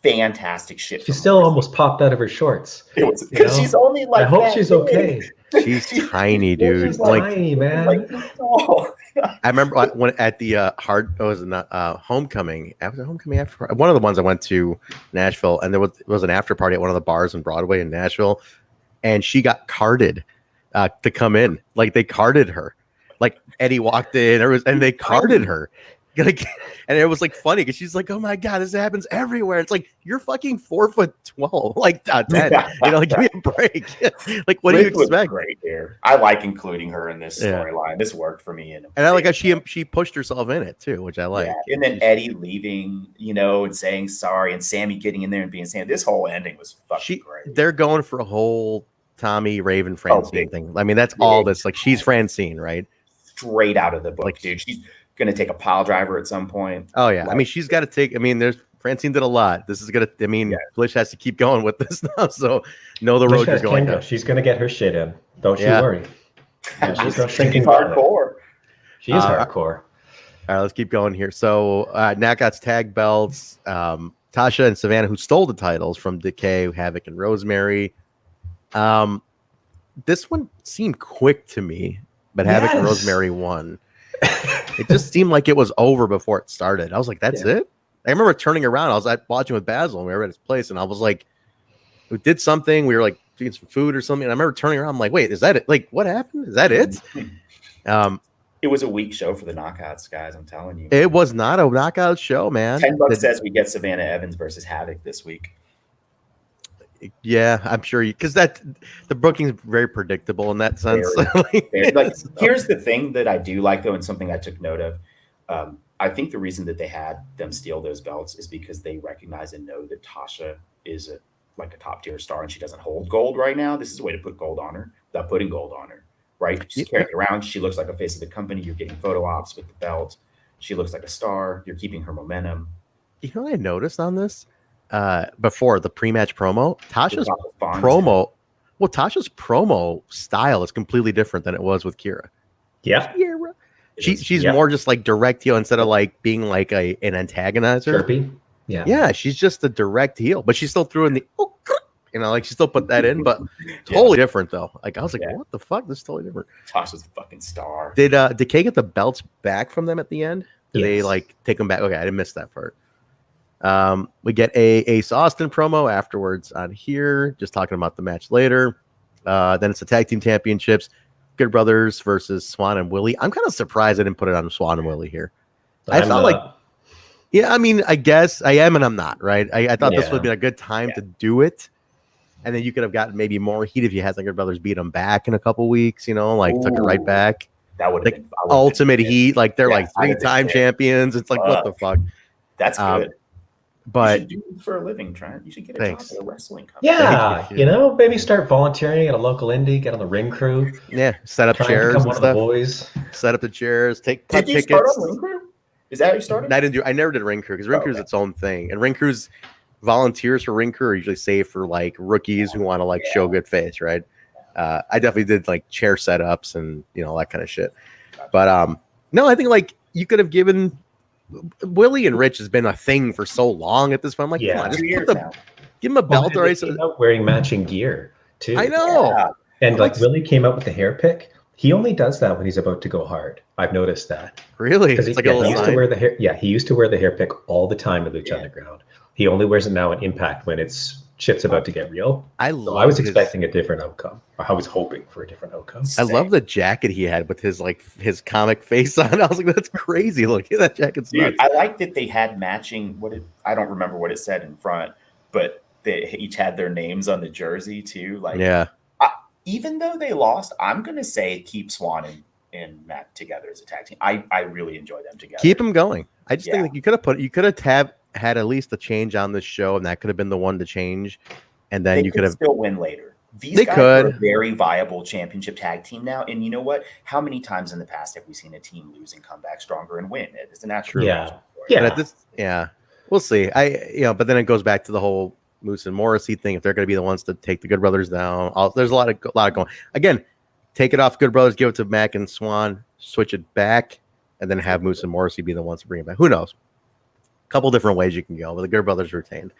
Fantastic shit. She still almost popped out of her shorts. Because she's only like I hope she's okay. She's tiny, dude. She's tiny, man. I remember when at the homecoming. After homecoming, after one of the ones I went to Nashville, and there was an after party at one of the bars in Broadway in Nashville, and she got carded to come in. Like they carded her. Like Eddie walked in, and they carded her. Like, and it was like funny because she's like, "Oh my god, this happens everywhere." It's like you're fucking 4'12", like 10. You know, like give me a break. Like, what do you expect? Great here. I like including her in this storyline. This worked for me, and I like how she pushed herself in it too, which I like. Yeah. And then Eddie leaving, you know, and saying sorry, and Sami getting in there and being Sami. This whole ending was fucking great. They're going for a whole Tommy Raven Francine thing. I mean, that's all this. Like, she's Francine, right? Straight out of the book, dude. She's gonna take a pile driver at some point. Oh yeah, I mean, she's got to take. I mean, there's Francine did a lot. This is gonna. I mean, Blish has to keep going with this now. So know the road you're going down. She's gonna get her shit in. Don't you worry. She's hardcore. She is hardcore. All right, let's keep going here. So Knockouts tag belts. Tasha and Savannah, who stole the titles from Decay, Havoc, and Rosemary. This one seemed quick to me, but Havoc and Rosemary won. It just seemed like it was over before it started. I was like, that's it? I remember turning around. I was watching with Basil, and we were at his place, and I was like, we did something. We were like doing some food or something. And I remember turning around. I'm like, wait, is that it? Like, what happened? Is that it? It was a weak show for the Knockouts, guys. I'm telling you. It was not a knockout show, man. $10 says we get Savannah Evans versus Havoc this week. Yeah, I'm sure because the booking's very predictable in that sense. Here's the thing that I do like, though, and something I took note of. I think the reason that they had them steal those belts is because they recognize and know that Tasha is a top tier star and she doesn't hold gold right now. This is a way to put gold on her without putting gold on her, right? She's carrying it around. She looks like a face of the company. You're getting photo ops with the belt. She looks like a star. You're keeping her momentum. You know what I noticed on this? Before the pre-match promo, Tasha's promo style is completely different than it was with Kira. Yeah. She's more just like direct heel instead of like being like an antagonizer. Chirpy. Yeah. Yeah, she's just a direct heel, but she still threw in the like she still put that in, but totally different though. Like I was like, what the fuck? This is totally different. Tasha's a fucking star. Did Decay get the belts back from them at the end? Did they like take them back? Okay, I didn't miss that part. We get a Ace Austin promo afterwards on here, just talking about the match later. Then it's the tag team championships, Good Brothers versus Swan and Willie. I'm kind of surprised I didn't put it on Swan and Willie here. I felt like, I mean, I guess I am and I'm not, right? I thought this would be a good time to do it, and then you could have gotten maybe more heat if you had the Good Brothers beat them back in a couple weeks, like took it right back. That would have been ultimate heat. Like they're like 3-time champions. It's like, what the fuck? That's good. But you should do it for a living, Trent. You should get a job at a wrestling company. Yeah, maybe start volunteering at a local indie, get on the ring crew. Yeah, set up chairs and stuff. Boys. Set up the chairs, cut tickets. Did you start on ring crew? Is that how you started? I never did ring crew because ring crew is its own thing, and ring crews volunteers for ring crew are usually saved for like rookies who want to show good face, right? I definitely did like chair setups and that kind of shit. But no, I think like you could have given. Willie and Rich has been a thing for so long at this point. I'm like, come on, just give him a belt already. So wearing matching gear too. I know. Yeah. And like Willie came out with the hair pick. He only does that when he's about to go hard. I've noticed that. Really? Because he used to wear the hair. Yeah, he used to wear the hair pick all the time in Lucha Underground. He only wears it now in Impact when shit's about to get real. I was expecting a different outcome. Or I was hoping for a different outcome. I love the jacket he had with his comic face on. I was like, that's crazy. Look at that jacket's nuts. I like that they had matching. I don't remember what it said in front, but they each had their names on the jersey too. Like, yeah. Even though they lost, I'm gonna say keep Swan and Matt together as a tag team. I really enjoy them together. Keep them going. I just think that you could have had at least a change on this show, and that could have been the one to change. And then you could have still win later. These guys are a very viable championship tag team now. And you know what? How many times in the past have we seen a team lose and come back stronger and win? It's a natural. Yeah. We'll see. But then it goes back to the whole Moose and Morrissey thing. If they're going to be the ones to take the Good Brothers down, there's a lot of going. Again, take it off Good Brothers, give it to Mac and Swan, switch it back, and then have Moose and Morrissey be the ones to bring it back. Who knows? A couple different ways you can go, but the Good Brothers retained.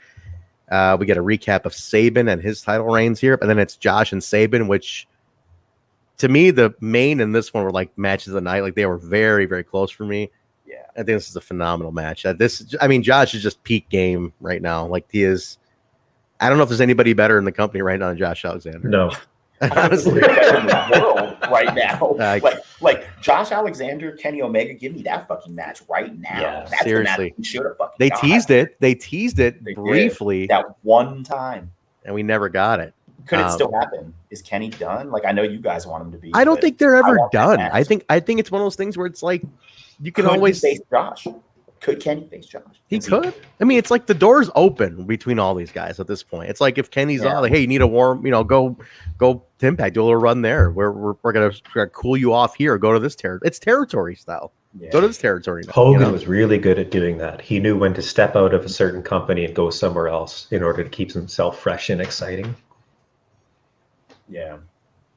We get a recap of Sabin and his title reigns here, and then it's Josh and Sabin, which to me, the main and this one were like matches of the night. Like they were very, very close for me. Yeah. I think this is a phenomenal match. Josh is just peak game right now. Like he is. I don't know if there's anybody better in the company right now than Josh Alexander. No. Honestly, in the world right now. Like Josh Alexander, Kenny Omega, give me that fucking match right now. Yeah, that's seriously. The match they teased it. They teased it briefly. That one time. And we never got it. Could it still happen? Is Kenny done? Like I know you guys want him to be. I don't think they're ever done. I think it's one of those things where it's like you can always face Josh. Could Kenny face Josh? He could. I mean, it's like the door's open between all these guys at this point. It's like if Kenny's on, like, hey, you need a warm, go to Impact, do a little run there. We're gonna cool you off here. Go to this territory. It's territory style. Yeah. Go to this territory now. Hogan was really good at doing that. He knew when to step out of a certain company and go somewhere else in order to keep himself fresh and exciting. Yeah.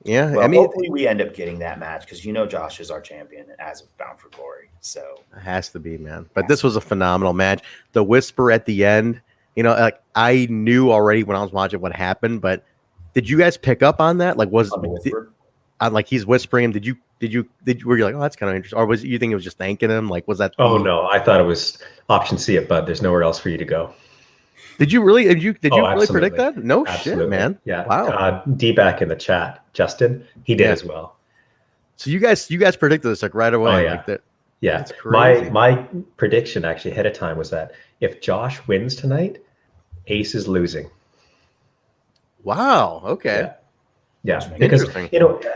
Yeah, well, hopefully we end up getting that match because Josh is our champion as of Bound for Glory. So it has to be, man. But this was a phenomenal match. The whisper at the end, like I knew already when I was watching what happened, but did you guys pick up on that? Like, like he's whispering him? Did you were you like, oh, that's kind of interesting, or you think it was just thanking him? Like, was that? Oh no, I thought it was option C at Bud. There's nowhere else for you to go. Did you really? Did you really predict that? No absolutely. Shit, man. Yeah. Wow. D-back in the chat, Justin, he did as well. So you guys predicted this like right away. Oh, yeah. Like that. Yeah. That's crazy. My prediction actually ahead of time was that if Josh wins tonight, Ace is losing. Wow. Okay. Yeah. Because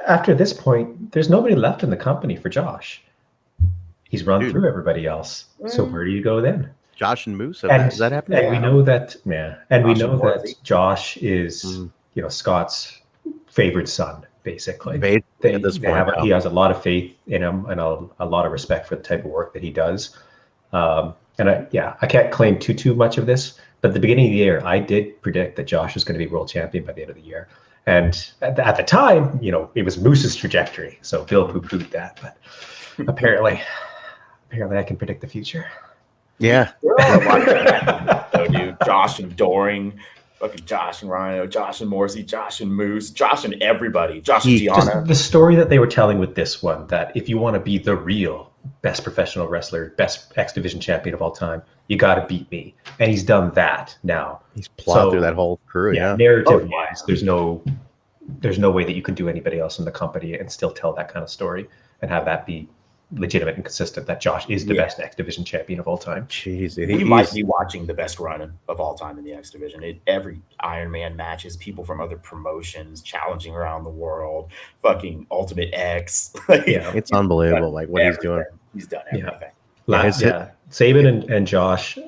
after this point, there's nobody left in the company for Josh. He's run through everybody else. So where do you go then? Josh and Moose, does that happen? And we know that, Josh is, Scott's favorite son, basically. He has a lot of faith in him and a lot of respect for the type of work that he does. I can't claim too much of this, but at the beginning of the year, I did predict that Josh was going to be world champion by the end of the year. And at the time, it was Moose's trajectory. So Bill poo-pooed that, but apparently I can predict the future. Yeah. Dude, Josh and Doring, fucking Josh and Rhino, Josh and Morrissey, Josh and Moose, Josh and everybody, Josh and Deanna. The story that they were telling with this one, that if you want to be the real best professional wrestler, best X Division champion of all time, you got to beat me. And he's done that now. He's plowed through that whole crew. Yeah. Narrative-wise, there's no way that you can do anybody else in the company and still tell that kind of story and have that be legitimate and consistent that Josh is the best X Division champion of all time. Jeez, we might be watching the best run of all time in the X Division. Every Iron Man matches, people from other promotions challenging around the world, fucking Ultimate X. It's unbelievable, like what he's doing. He's done everything. Sabin and Josh.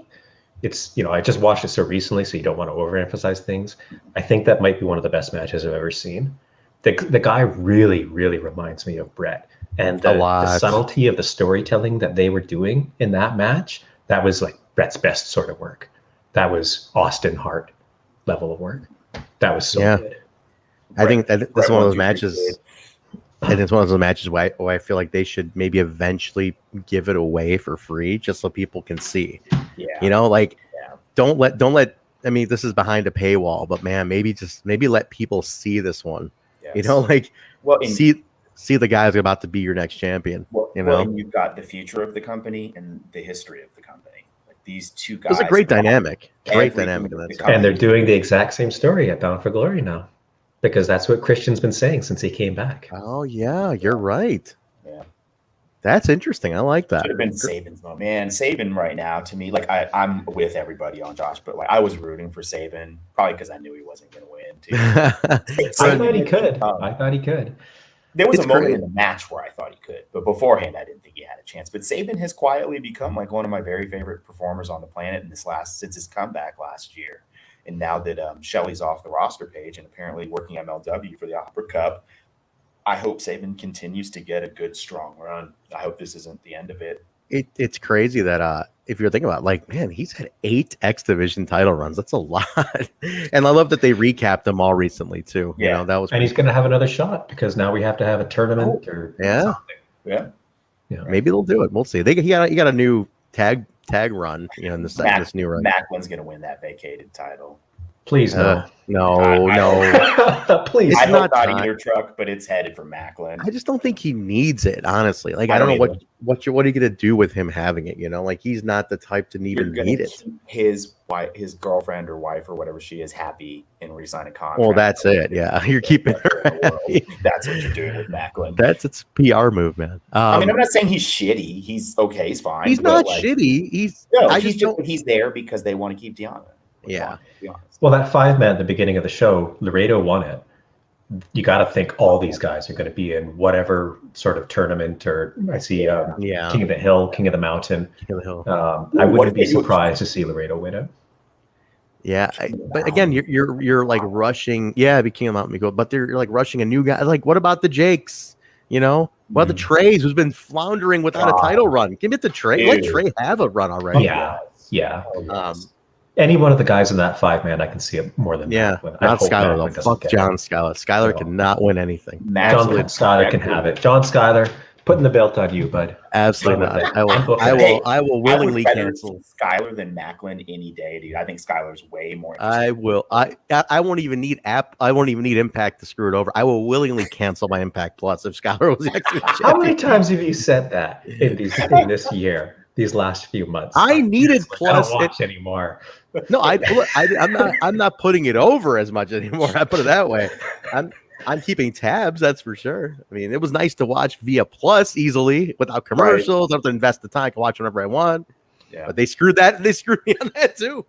It's, I just watched it so recently, so you don't want to overemphasize things. I think that might be one of the best matches I've ever seen. The guy really, really reminds me of Brett. And the subtlety of the storytelling that they were doing in that match, that was like Brett's best sort of work. That was Austin Hart level of work. That was so good. I think this is one of those matches. And it's one of those matches where I feel like they should maybe eventually give it away for free just so people can see. Don't let. I mean, this is behind a paywall, but man, maybe let people see this one. Yes. See the guy's about to be your next champion. And you've got the future of the company and the history of the company. Like these two guys. It's a great dynamic. Great dynamic. And they're doing the exact same story at Bound for Glory now. Because that's what Christian's been saying since he came back. Oh, yeah, you're right. Yeah. That's interesting. I like that. Should have been Sabin's moment. Man, Sabin right now, to me, like I'm with everybody on Josh, but like I was rooting for Sabin, probably because I knew he wasn't going to win, too. I thought he could. There was a moment in the match where I thought he could, but beforehand, I didn't think he had a chance. But Sabin has quietly become like one of my very favorite performers on the planet since his comeback last year. And now that Shelly's off the roster page and apparently working MLW for the Opera Cup, I hope Sabin continues to get a good, strong run. I hope this isn't the end of it. It's crazy that if you're thinking about it, like, man, he's had 8 X Division title runs. That's a lot. And I love that they recapped them all recently, too. Yeah. That was. And he's going to have another shot because now we have to have a tournament or something. Yeah. Maybe they'll do it. We'll see. He got a new tag run, in this new run. Maclin's going to win that vacated title. Please no. No. Please. I hope not either, Truck, but it's headed for Maclin. I just don't think he needs it, honestly. Like I don't know what are you gonna do with him having it? Like he's not the type to need it. His wife, his girlfriend or wife or whatever she is, happy and resign a contract. Well, that's it. Yeah, you're keeping her happy. That's what you're doing with Maclin. That's its PR move, man. I'm not saying he's shitty. He's okay. He's fine. He's not shitty. He's there because they want to keep Deanna. Yeah. Well, that 5-man at the beginning of the show, Laredo won it. You got to think all these guys are going to be in whatever sort of tournament, or I see King of the Hill, King of the Mountain. King of the Hill. I wouldn't be surprised to see Laredo win it. Yeah, but again, you're like rushing. Yeah, it'd be King of the Mountain, Miguel, but you're like rushing a new guy. Like, what about the Jakes? What about the Treys, who's been floundering without a title run? Give it to Trey. Let Trey have a run already. Yeah. Any one of the guys in that 5-man, I can see it more than not Skyler though. Fuck John Skyler. Skyler cannot win anything. John Skyler can have it. John Skyler, putting the belt on you, bud. Absolutely not. I will willingly cancel Skyler than Maclin any day, dude. I think Skyler's way more. I will. I won't even need I won't even need Impact to screw it over. I will willingly cancel my Impact Plus if Skyler was actually champion. How many times have you said that in this year? These last few months, I needed Plus. I don't watch anymore. No, I'm not putting it over as much anymore. I put it that way. I'm keeping tabs, that's for sure. I mean, it was nice to watch via Plus easily without commercials. I don't have to invest the time. I can watch whenever I want. Yeah. But they screwed me on that too.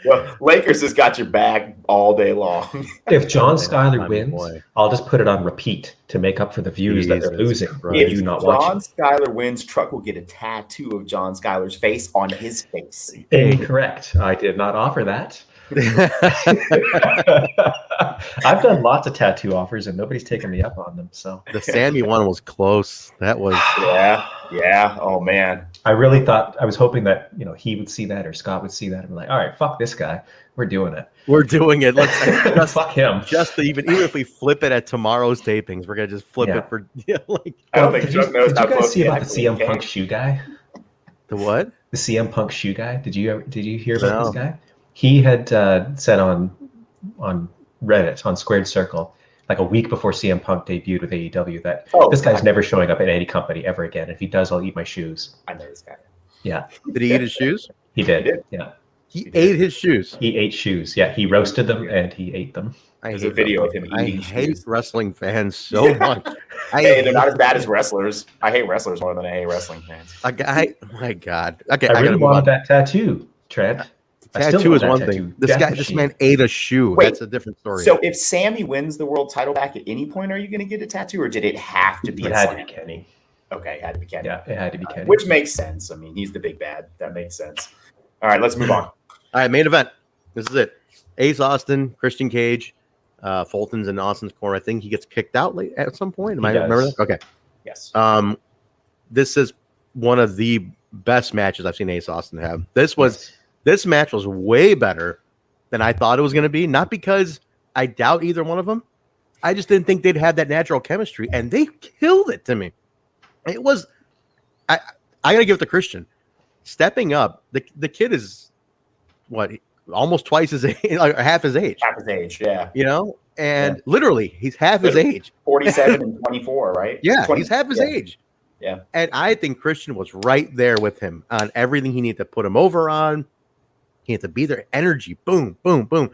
Well, Lakers has got your back all day long. If John Skyler wins, I'll just put it on repeat to make up for the views that they're losing. If John Skyler wins, Truck will get a tattoo of John Skyler's face on his face. Incorrect. I did not offer that. I've done lots of tattoo offers and nobody's taken me up on them. So the Sami one was close. That was yeah. Oh man, I really thought, I was hoping that he would see that or Scott would see that and be like, all right, fuck this guy. We're doing it. Let's just fuck him. Just even if we flip it at tomorrow's tapings, we're gonna just flip it for I don't think Chuck knows. Did you guys see about the CM Punk shoe guy? The what? The CM Punk shoe guy. Did you hear about this guy? He had said on Reddit, on Squared Circle, like a week before CM Punk debuted with AEW, that this guy's never showing up at any company ever again. If he does, I'll eat my shoes. I know this guy. Yeah. Did he eat his shoes? He did. Yeah. He ate his shoes. He ate shoes. Yeah. He roasted them and he ate them. There's a video of him eating I hate shoes. wrestling fans so much. Hey, they're not as bad as wrestlers. I hate wrestlers more than I hate wrestling fans. My God. Okay, I really gotta move wanted on. that tattoo, Trent. Tattoo is one thing. This man ate a shoe. Wait, that's a different story. So if Sami wins the world title back at any point, are you going to get a tattoo, or did it have to be? It had to be Kenny. Okay, it had to be Kenny. Yeah, it had to be Kenny. Which makes sense. I mean, he's the big bad. That makes sense. All right, let's move on. All right, main event. This is it. Ace Austin, Christian Cage, Fulton's in Austin's corner. I think he gets kicked out late at some point. Am I remember that? Okay. Yes. This is one of the best matches I've seen Ace Austin have. This match was way better than I thought it was going to be. Not because I doubt either one of them. I just didn't think they'd have that natural chemistry, and they killed it to me. It was. I got to give it to Christian. Stepping up, the kid is what, almost twice his age, like half his age. Half his age, yeah. You know, and literally, he's half his age. 47 and 24, right? Yeah, he's half his age. Yeah. And I think Christian was right there with him on everything he needed to put him over on. He had to be there. Energy, boom, boom, boom.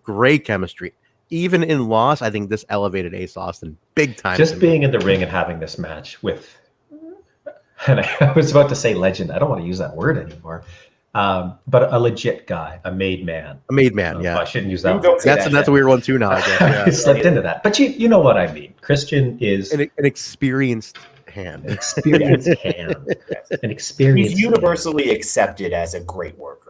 Great chemistry. Even in loss, I think this elevated Ace Austin big time. Just being in the ring and having this match with, and I was about to say legend. I don't want to use that word anymore. But a legit guy, a made man. A made man, yeah. I shouldn't use that. That's a weird one too now, I guess. Yeah. I slipped into that. But you know what I mean. Christian is an experienced hand. An experienced hand. An experienced He's universally accepted as a great worker.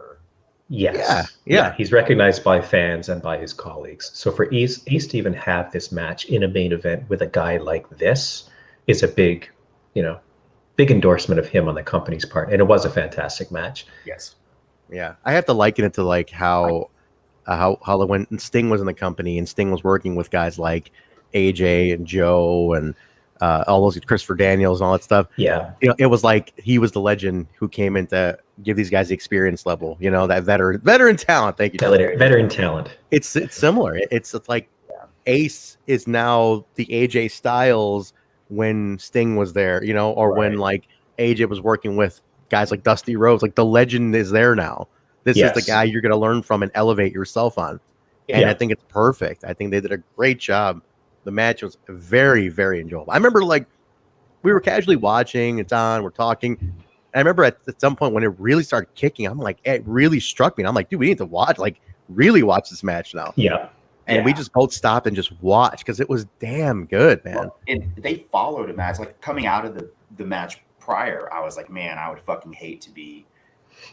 Yes. Yeah. He's recognized by fans and by his colleagues. So for Ace to even have this match in a main event with a guy like this is a big endorsement of him on the company's part. And it was a fantastic match. Yes. Yeah. I have to liken it to like how when Sting was in the company and Sting was working with guys like AJ and Joe and all those Christopher Daniels and all that stuff. Yeah. It was like he was the legend who came in to give these guys the experience level, that veteran talent. Thank you. Veteran talent. It's similar. It's like Ace is now the AJ Styles when Sting was there, or when like AJ was working with guys like Dusty Rhodes. Like the legend is there now. This is the guy you're going to learn from and elevate yourself on. And I think it's perfect. I think they did a great job. The match was very, very enjoyable. I remember like we were casually watching, it's on, we're talking. I remember at some point when it really started kicking, I'm like, it really struck me. And I'm like, dude, we need to really watch this match now. Yeah. And we just both stopped and just watched because it was damn good, man. Well, and they followed a match. Like coming out of the match prior, I was like, man, I would fucking hate to be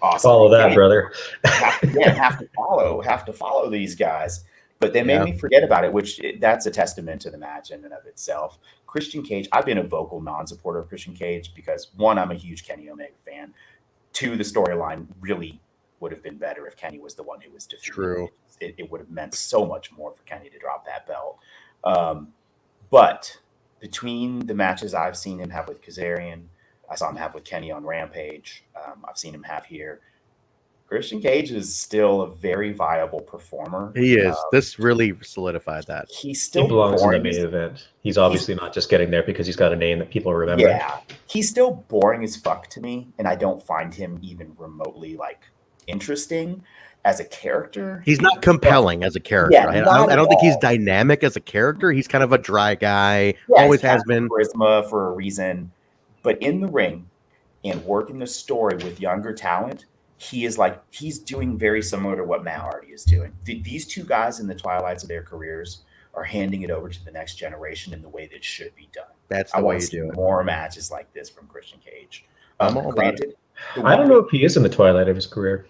awesome. Follow that, brother. have to follow these guys. But they made me forget about it, which that's a testament to the match in and of itself. Christian Cage, I've been a vocal non-supporter of Christian Cage because, one, I'm a huge Kenny Omega fan. Two, the storyline really would have been better if Kenny was the one who was defeated. True. It would have meant so much more for Kenny to drop that belt. But between the matches I've seen him have with Kazarian, I saw him have with Kenny on Rampage, I've seen him have here, Christian Cage is still a very viable performer. He is. This really solidified that. He belongs in the main event. He's obviously not just getting there because he's got a name that people remember. Yeah. He's still boring as fuck to me, and I don't find him even remotely interesting as a character. He's not compelling as a character. Yeah, I don't think he's dynamic as a character. He's kind of a dry guy. Yeah, always has been. Charisma for a reason. But in the ring and working the story with younger talent, he's doing very similar to what Matt Hardy is doing. These two guys in the twilights of their careers are handing it over to the next generation in the way that should be done. That's the way you do it. More matches like this from Christian Cage. Granted, I don't know if he is in the twilight of his career.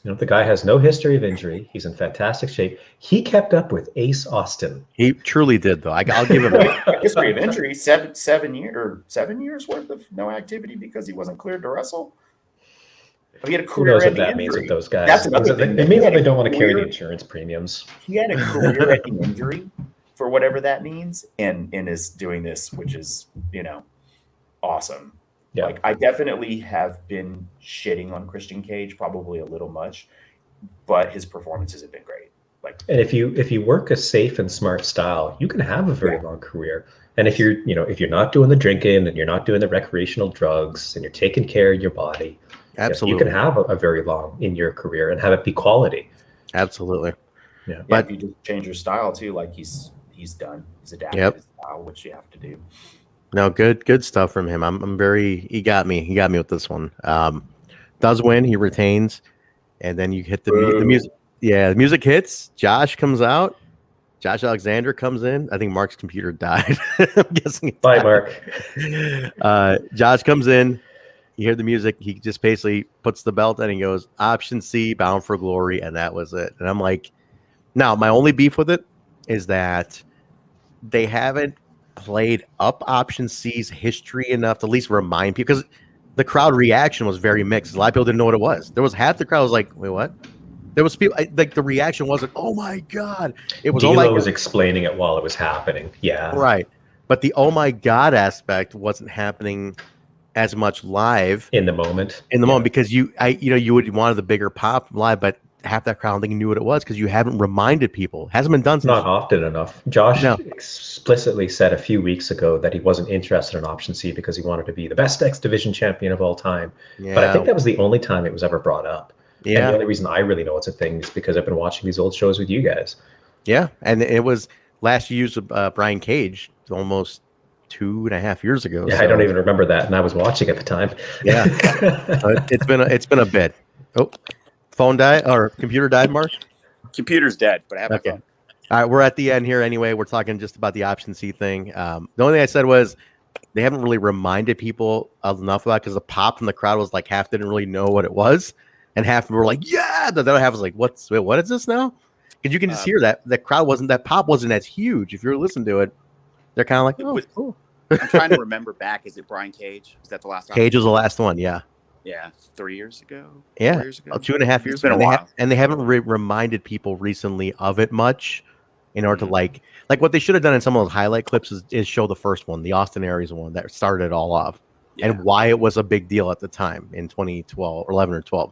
The guy has no history of injury. He's in fantastic shape. He kept up with Ace Austin. He truly did, though. I'll give him a history of injury. 7 years worth of no activity because he wasn't cleared to wrestle. He had a career. Who knows what that means with those guys? That's another thing. It means that they don't want to carry the insurance premiums. He had a career-ending injury for whatever that means, and is doing this, which is awesome. Yeah. I definitely have been shitting on Christian Cage, probably a little much, but his performances have been great. And if you work a safe and smart style, you can have a very long career. And if you're not doing the drinking and you're not doing the recreational drugs and you're taking care of your body, absolutely, you can have a very long in your career and have it be quality. Absolutely. Yeah. But if you just change your style too, like he's done. He's adapted his style, which you have to do. No, good stuff from him. I'm very. He got me with this one. Does win. He retains, and then you hit the music. Yeah, the music hits. Josh comes out. Josh Alexander comes in. I think Mark's computer died. I'm guessing. Bye, Mark. Josh comes in. You hear the music. He just basically puts the belt in and he goes, option C, Bound for Glory. And that was it. And I'm like, now, my only beef with it is that they haven't played up option C's history enough to at least remind people, because the crowd reaction was very mixed. A lot of people didn't know what it was. There was half the crowd was like, wait, what? There was people like the reaction wasn't, oh my God. It was, D'Lo was explaining it while it was happening. Yeah. Right. But the oh my God aspect wasn't happening as much live in the moment. Because you would wanted the bigger pop live, but half that crowd knew what it was because you haven't reminded people. Hasn't been done since. Not often enough. Josh explicitly said a few weeks ago that he wasn't interested in option C because he wanted to be the best X Division champion of all time. Yeah. But I think that was the only time it was ever brought up. Yeah. And the only reason I really know it's a thing is because I've been watching these old shows with you guys. Yeah. And it was last used with Brian Cage almost 2.5 years ago. Yeah, so. I don't even remember that, and I was watching at the time. Yeah. It's been a bit. Oh, phone died or computer died, Mark? Computer's dead, but I have my phone. All right, we're at the end here anyway. We're talking just about the option C thing. The only thing I said was they haven't really reminded people enough about it because the pop from the crowd was like half didn't really know what it was, and half were like, yeah. The other half was like, what is this now? Because you can just hear that pop wasn't as huge. If you're listening to it, they're kind of like, oh, cool. I'm trying to remember back. Is it Brian Cage? Is that the last? Cage was the last one. Yeah. Yeah, 3 years ago. Yeah, 4 years ago. 2.5 years. It's been a while, and they haven't reminded people recently of it much, in order to like what they should have done in some of those highlight clips is show the first one, the Austin Aries one that started it all off, and why it was a big deal at the time in 2012 or 11 or 12.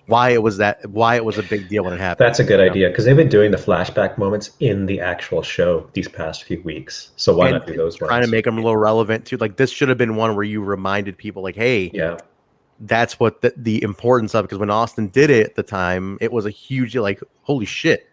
Why it was a big deal when it happened. That's a good idea because they've been doing the flashback moments in the actual show these past few weeks. So why not do those ones? Trying to make them a little relevant too. Like this should have been one where you reminded people, like, hey, that's what the importance of. Because when Austin did it at the time, it was a huge like, holy shit,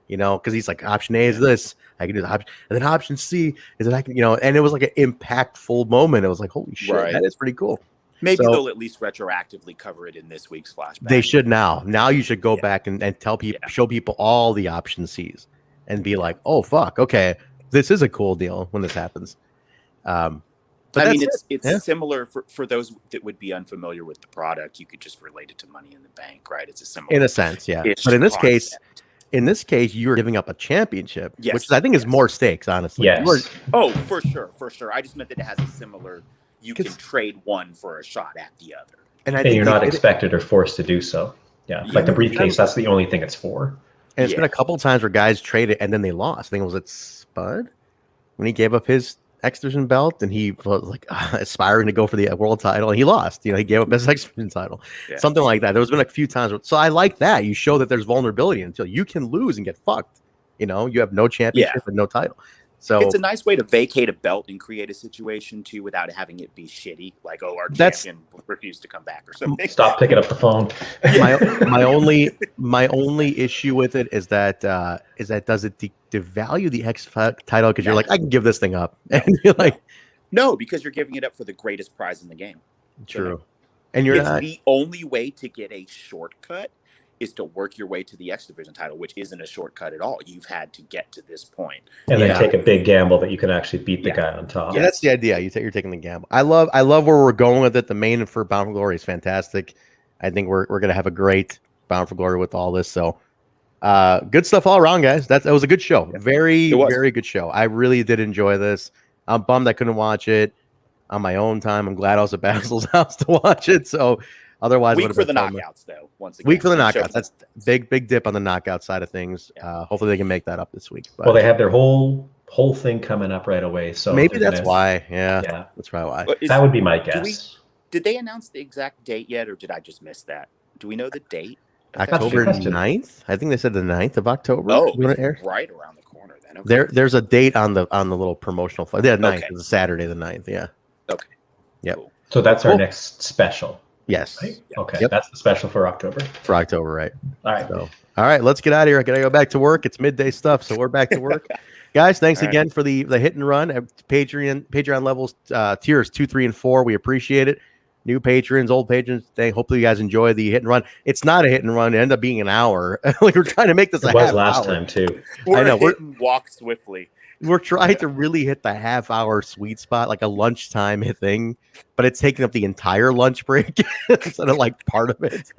because he's like, option A is this, I can do the option, and then option C is that I can, and it was like an impactful moment. It was like, holy shit, that is pretty cool. Maybe they'll at least retroactively cover it in this week's flashback. They should now. Now you should go back and tell people, show people all the option C's and be like, oh, fuck, okay, this is a cool deal when this happens. I mean, it's similar for those that would be unfamiliar with the product. You could just relate it to Money in the Bank, right? It's a similar, in a sense, yeah. But in this case, you're giving up a championship, which I think is more stakes, honestly. Yes. For sure. I just meant that it has a similar. You can trade one for a shot at the other. And you're not expected or forced to do so. Yeah. Like the briefcase, that's the only thing it's for. And it's been a couple of times where guys traded and then they lost. I think it was at Spud when he gave up his X Division belt and he was like aspiring to go for the world title and he lost. He gave up his X Division title. Yeah. Something like that. There's been a few times. So I like that. You show that there's vulnerability until you can lose and get fucked. You have no championship and no title. So it's a nice way to vacate a belt and create a situation too without having it be shitty, like our champion refused to come back or something. Stop picking up the phone. my only issue with it is that does it devalue the X title because you're like, I can give this thing up, and you're like, no, because you're giving it up for the greatest prize in the game. True, and it's the only way to get a shortcut is to work your way to the X Division title, which isn't a shortcut at all. You've had to get to this point. And then take a big gamble that you can actually beat the guy on top. Yeah, that's the idea. You're taking the gamble. I love where we're going with it. The main for Bound for Glory is fantastic. I think we're going to have a great Bound for Glory with all this. So good stuff all around, guys. That was a good show. Very good show. I really did enjoy this. I'm bummed I couldn't watch it on my own time. I'm glad I was at Basil's house to watch it. So otherwise, week for the knockouts, though. Once again, week for the knockouts. That's big dip on the knockout side of things. Hopefully, they can make that up this week. But, well, they have their whole thing coming up right away, so maybe that's why. Yeah, that's probably why. That would be my guess. Did they announce the exact date yet, or did I just miss that? Do we know the date? October 9th. I think they said the 9th of October. Oh, right around the corner then. Okay. There's a date on the little promotional. Yeah, 9th is Saturday the 9th. Yeah. Okay. Yep. Cool. So that's our next special. Yes. Right? Okay, Yep. that's the special for October. For October, right? All right. So, all right, let's get out of here. I gotta go back to work. It's midday stuff, so we're back to work. Guys, thanks again for the hit and run. Patreon levels, tiers 2, 3, and 4. We appreciate it. New patrons, old patrons. Hopefully you guys enjoy the hit and run. It's not a hit and run. It ended up being an hour. Like, we're trying to make this it a was half last hour. time too. We're hitting walk swiftly. We're trying to really hit the half hour sweet spot, like a lunchtime thing, but it's taking up the entire lunch break instead of like part of it.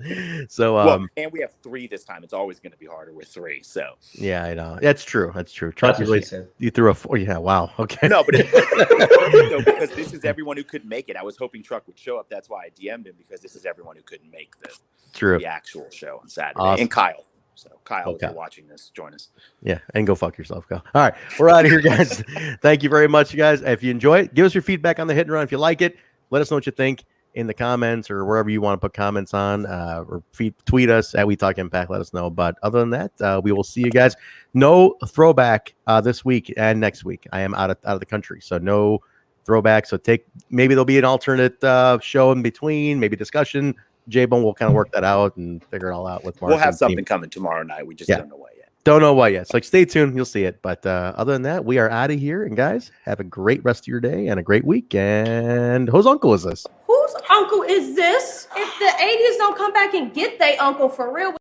So, and we have 3 this time. It's always going to be harder with 3. So, yeah, I know. That's true. Trent, That's what she said. You threw a 4. Yeah, wow. Okay. No, but it's perfect though, because this is everyone who couldn't make it. I was hoping Truck would show up. That's why I DM'd him, because this is everyone who couldn't make the actual show on Saturday. Awesome. And Kyle. So, Kyle, if you're watching this, join us. Yeah, and go fuck yourself, Kyle. All right, we're out of here, guys. Thank you very much, you guys. If you enjoy it, give us your feedback on the hit and run. If you like it, let us know what you think in the comments or wherever you want to put comments on, or tweet us at We Talk Impact. Let us know. But other than that, we will see you guys. No throwback this week and next week. I am out of the country, so no throwback. So maybe there'll be an alternate show in between, maybe discussion. J-Bone will kind of work that out and figure it all out with Mark. We'll have something coming tomorrow night. We just don't know what yet. Don't know what yet. So stay tuned. You'll see it. But other than that, we are out of here. And guys, have a great rest of your day and a great week. And whose uncle is this? Whose uncle is this? If the 80s don't come back and get their uncle for real.